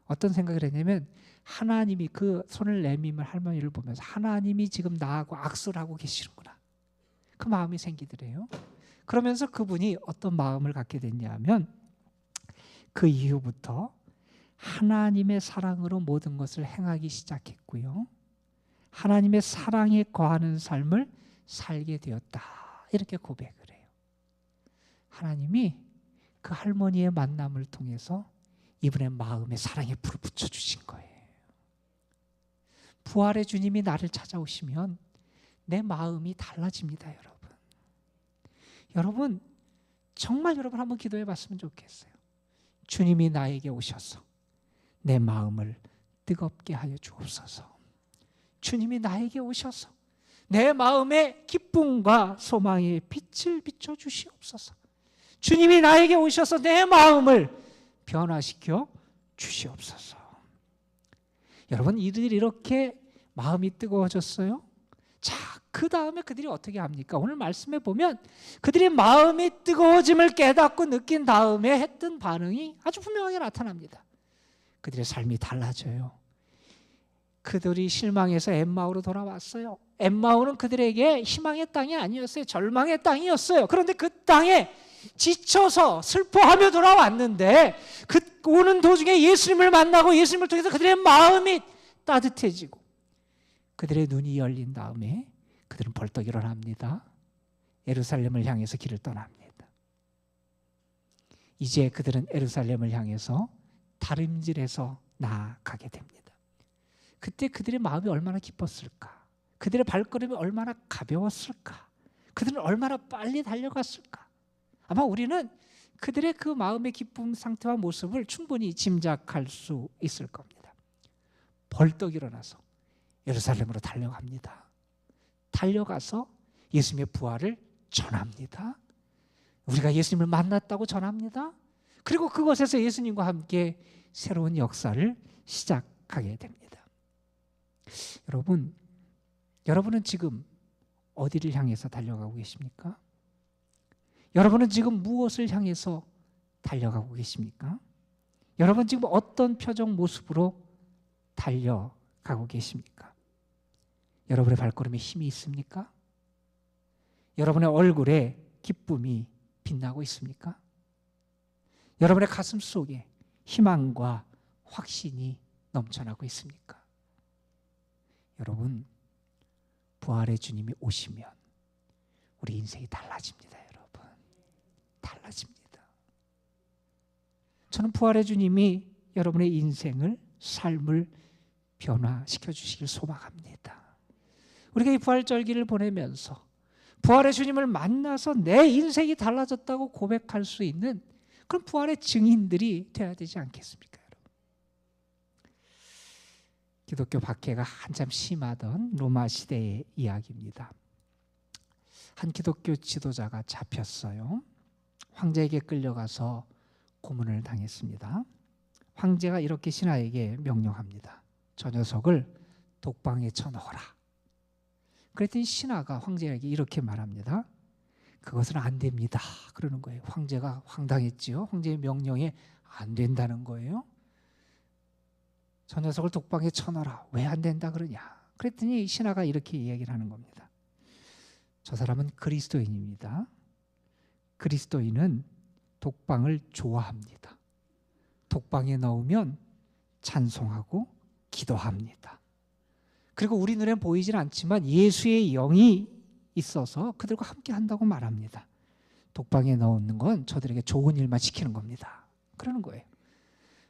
어떤 생각을 했냐면 하나님이 그 손을 내미는 할머니를 보면서 하나님이 지금 나하고 악수를 하고 계시는구나, 그 마음이 생기더래요. 그러면서 그분이 어떤 마음을 갖게 됐냐면 그 이후부터 하나님의 사랑으로 모든 것을 행하기 시작했고요. 하나님의 사랑에 거하는 삶을 살게 되었다. 이렇게 고백을 해요. 하나님이 그 할머니의 만남을 통해서 이분의 마음에 사랑의 불을 붙여주신 거예요. 부활의 주님이 나를 찾아오시면 내 마음이 달라집니다. 여러분, 정말 여러분 한번 기도해 봤으면 좋겠어요. 주님이 나에게 오셔서 내 마음을 뜨겁게 하여 주옵소서. 주님이 나에게 오셔서 내 마음에 기쁨과 소망의 빛을 비춰 주시옵소서. 주님이 나에게 오셔서 내 마음을 변화시켜 주시옵소서. 여러분, 이들이 이렇게 마음이 뜨거워졌어요. 자, 그 다음에 그들이 어떻게 합니까? 오늘 말씀에 보면 그들이 마음이 뜨거워짐을 깨닫고 느낀 다음에 했던 반응이 아주 분명하게 나타납니다. 그들의 삶이 달라져요. 그들이 실망해서 엠마오로 돌아왔어요. 엠마오는 그들에게 희망의 땅이 아니었어요. 절망의 땅이었어요. 그런데 그 땅에 지쳐서 슬퍼하며 돌아왔는데 그 오는 도중에 예수님을 만나고 예수님을 통해서 그들의 마음이 따뜻해지고 그들의 눈이 열린 다음에 그들은 벌떡 일어납니다. 예루살렘을 향해서 길을 떠납니다. 이제 그들은 예루살렘을 향해서 다림질해서 나아가게 됩니다. 그때 그들의 마음이 얼마나 기뻤을까? 그들의 발걸음이 얼마나 가벼웠을까? 그들은 얼마나 빨리 달려갔을까? 아마 우리는 그들의 그 마음의 기쁨 상태와 모습을 충분히 짐작할 수 있을 겁니다. 벌떡 일어나서 예루살렘으로 달려갑니다. 달려가서 예수님의 부활을 전합니다. 우리가 예수님을 만났다고 전합니다. 그리고 그곳에서 예수님과 함께 새로운 역사를 시작하게 됩니다. 여러분은 지금 어디를 향해서 달려가고 계십니까? 여러분은 지금 무엇을 향해서 달려가고 계십니까? 여러분 지금 어떤 표정 모습으로 달려가고 계십니까? 여러분의 발걸음에 힘이 있습니까? 여러분의 얼굴에 기쁨이 빛나고 있습니까? 여러분의 가슴 속에 희망과 확신이 넘쳐나고 있습니까? 여러분, 부활의 주님이 오시면 우리 인생이 달라집니다, 여러분. 달라집니다. 저는 부활의 주님이 여러분의 인생을, 삶을 변화시켜 주시길 소망합니다. 우리가 이 부활절기를 보내면서 부활의 주님을 만나서 내 인생이 달라졌다고 고백할 수 있는 그런 부활의 증인들이 되어야 되지 않겠습니까, 여러분? 기독교 박해가 한참 심하던 로마 시대의 이야기입니다. 한 기독교 지도자가 잡혔어요. 황제에게 끌려가서 고문을 당했습니다. 황제가 이렇게 신하에게 명령합니다. 저 녀석을 독방에 쳐넣어라. 그랬더니 신하가 황제에게 이렇게 말합니다. 그것은 안 됩니다. 그러는 거예요. 황제가 황당했지요. 황제의 명령에 안 된다는 거예요. 저 녀석을 독방에 쳐넣어라. 왜 안 된다 그러냐. 그랬더니 신하가 이렇게 이야기를 하는 겁니다. 저 사람은 그리스도인입니다. 그리스도인은 독방을 좋아합니다. 독방에 넣으면 찬송하고 기도합니다. 그리고 우리 눈에 보이지는 않지만 예수의 영이 있어서 그들과 함께 한다고 말합니다. 독방에 넣는 건 저들에게 좋은 일만 시키는 겁니다. 그러는 거예요.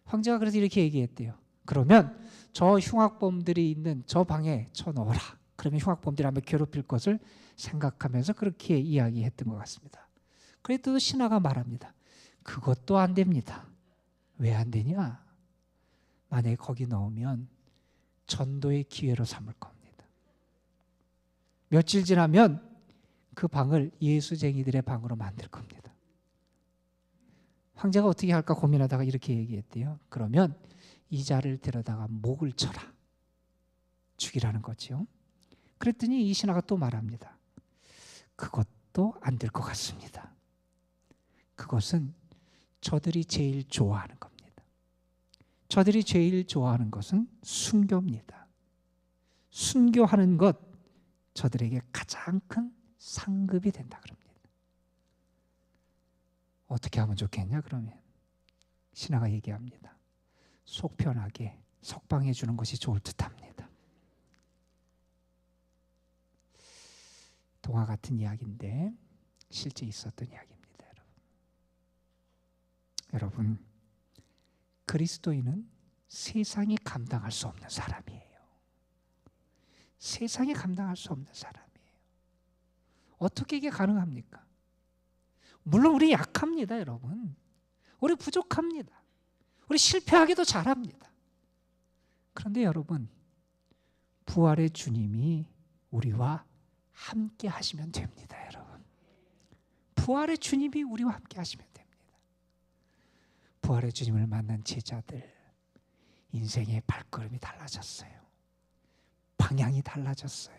황제가 그래서 이렇게 얘기했대요. 그러면 저 흉악범들이 있는 저 방에 쳐넣어라. 그러면 흉악범들이 아마 괴롭힐 것을 생각하면서 그렇게 이야기했던 것 같습니다. 그래도 신하가 말합니다. 그것도 안 됩니다. 왜 안 되냐? 만약에 거기 넣으면 전도의 기회로 삼을 겁니다. 며칠 지나면 그 방을 예수쟁이들의 방으로 만들 겁니다. 황제가 어떻게 할까 고민하다가 이렇게 얘기했대요. 그러면 이 자를 데려다가 목을 쳐라. 죽이라는 거죠. 그랬더니 이 신하가 또 말합니다. 그것도 안 될 것 같습니다. 그것은 저들이 제일 좋아하는 겁니다. 저들이 제일 좋아하는 것은 순교입니다. 순교하는 것 저들에게 가장 큰 상급이 된다 그럽니다. 어떻게 하면 좋겠냐 그러면 신하가 얘기합니다. 속 편하게 석방해 주는 것이 좋을 듯합니다. 동화 같은 이야기인데 실제 있었던 이야기입니다, 여러분. 그리스도인은 세상이 감당할 수 없는 사람이에요. 세상이 감당할 수 없는 사람이에요. 어떻게 이게 가능합니까? 물론 우리 약합니다, 여러분. 우리 부족합니다. 우리 실패하기도 잘합니다. 그런데 여러분, 부활의 주님이 우리와 함께 하시면 됩니다, 여러분. 부활의 주님이 우리와 함께 하시면 됩니다. 부활의 주님을 만난 제자들, 인생의 발걸음이 달라졌어요. 방향이 달라졌어요.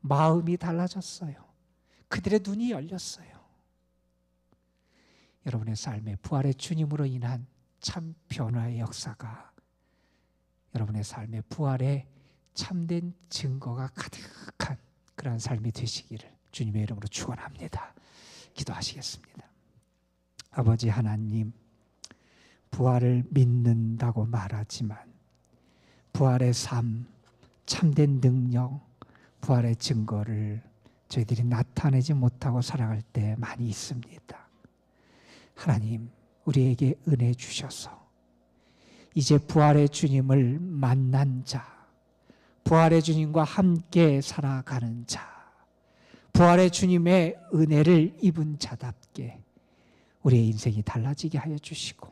마음이 달라졌어요. 그들의 눈이 열렸어요. 여러분의 삶에 부활의 주님으로 인한 참 변화의 역사가, 여러분의 삶에 부활의 참된 증거가 가득한 그러한 삶이 되시기를 주님의 이름으로 축원합니다. 기도하시겠습니다. 아버지 하나님, 부활을 믿는다고 말하지만 부활의 삶, 참된 능력, 부활의 증거를 저희들이 나타내지 못하고 살아갈 때 많이 있습니다. 하나님, 우리에게 은혜 주셔서 이제 부활의 주님을 만난 자, 부활의 주님과 함께 살아가는 자, 부활의 주님의 은혜를 입은 자답게 우리의 인생이 달라지게 하여 주시고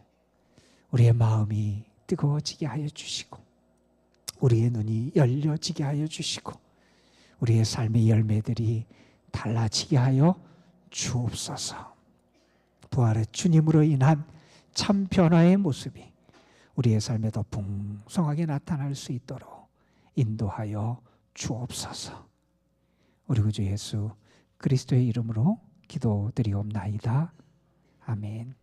우리의 마음이 뜨거워지게 하여 주시고 우리의 눈이 열려지게 하여 주시고 우리의 삶의 열매들이 달라지게 하여 주옵소서. 부활의 주님으로 인한 참 변화의 모습이 우리의 삶에 더 풍성하게 나타날 수 있도록 인도하여 주옵소서. 우리 구주 예수 그리스도의 이름으로 기도드리옵나이다. 아멘.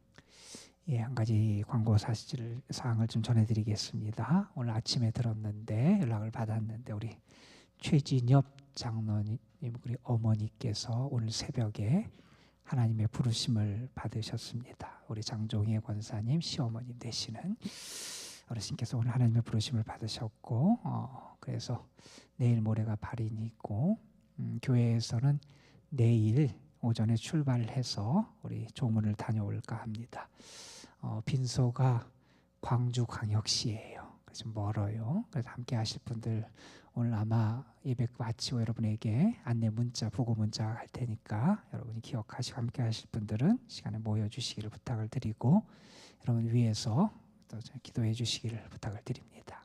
한 가지 광고 사항을 좀 전해드리겠습니다. 오늘 아침에 들었는데 연락을 받았는데 우리 최진엽 장로님 우리 어머니께서 오늘 새벽에 하나님의 부르심을 받으셨습니다. 우리 장종혜 권사님 시어머님 되시는 어르신께서 오늘 하나님의 부르심을 받으셨고 그래서 내일 모레가 발인이 있고 교회에서는 내일 오전에 출발해서 우리 조문을 다녀올까 합니다. 빈소가 광주광역시예요. 그래서 멀어요. 그래서 함께 하실 분들 오늘 아마 예배 마치고 여러분에게 안내 문자, 보고 문자 할 테니까 여러분이 기억하시고 함께 하실 분들은 시간에 모여주시기를 부탁을 드리고 여러분 위해서 또 기도해 주시기를 부탁을 드립니다.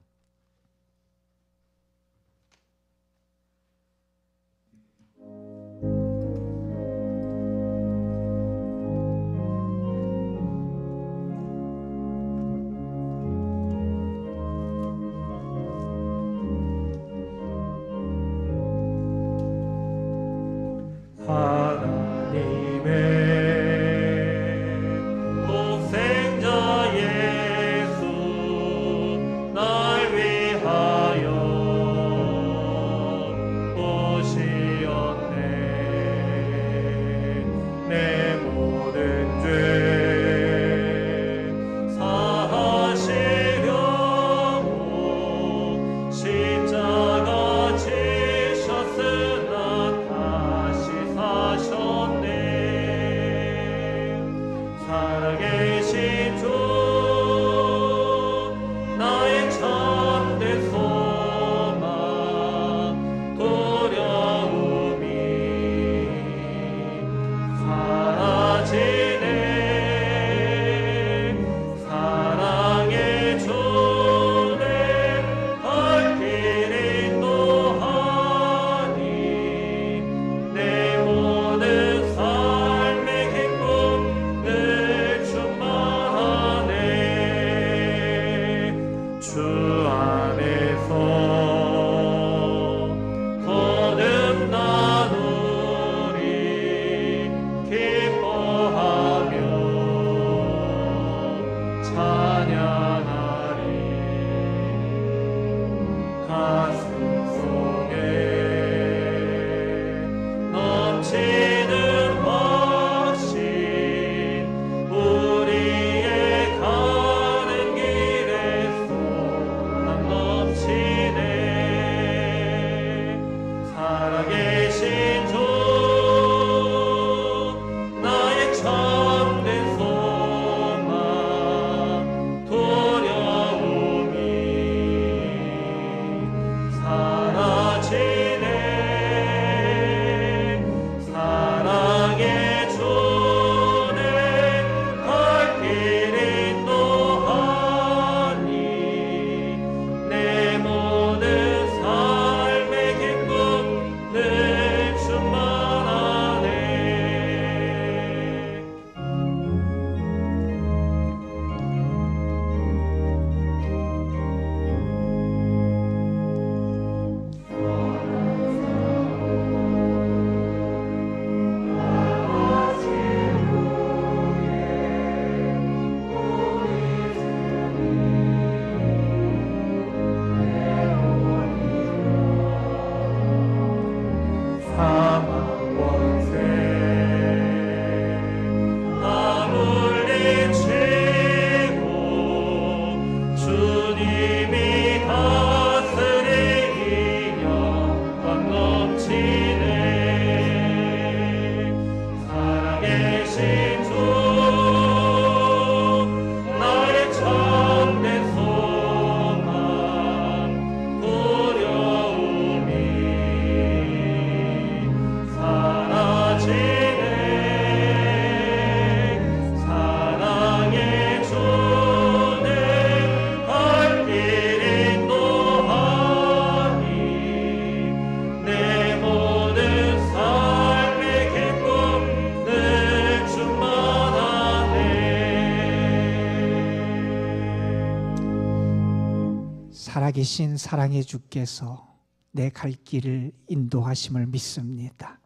살아계신 사랑의 주께서 내 갈 길을 인도하심을 믿습니다.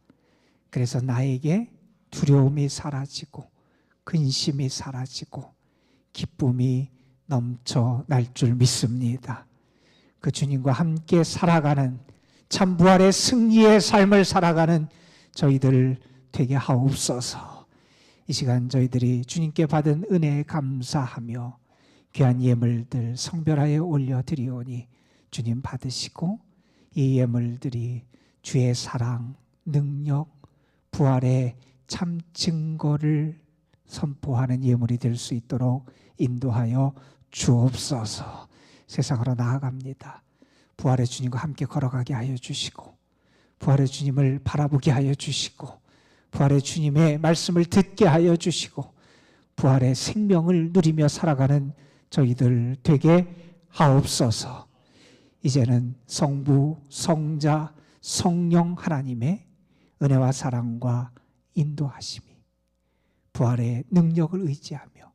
그래서 나에게 두려움이 사라지고 근심이 사라지고 기쁨이 넘쳐날 줄 믿습니다. 그 주님과 함께 살아가는 참 부활의 승리의 삶을 살아가는 저희들 되게 하옵소서. 이 시간 저희들이 주님께 받은 은혜에 감사하며 귀한 예물들 성별하여 올려드리오니 주님 받으시고 이 예물들이 주의 사랑, 능력, 부활의 참 증거를 선포하는 예물이 될 수 있도록 인도하여 주옵소서. 세상으로 나아갑니다. 부활의 주님과 함께 걸어가게 하여 주시고 부활의 주님을 바라보게 하여 주시고 부활의 주님의 말씀을 듣게 하여 주시고 부활의 생명을 누리며 살아가는 저희들 되게 하옵소서. 이제는 성부, 성자, 성령 하나님의 은혜와 사랑과 인도하심이 부활의 능력을 의지하며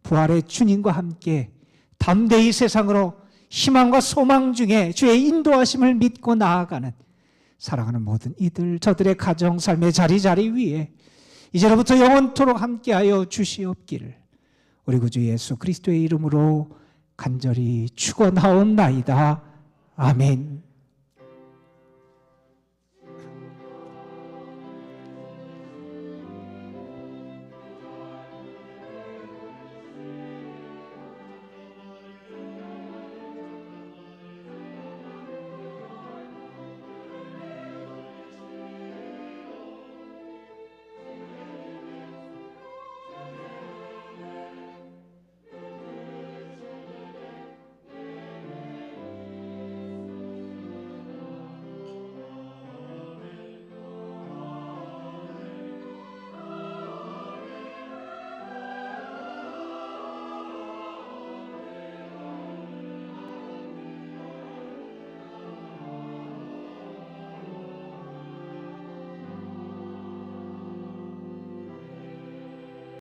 부활의 주님과 함께 담대히 세상으로 희망과 소망 중에 주의 인도하심을 믿고 나아가는 사랑하는 모든 이들 저들의 가정 삶의 자리자리 위에 이제로부터 영원토록 함께하여 주시옵기를 우리 구주 예수 그리스도의 이름으로 간절히 축원하옵나이다. 아멘.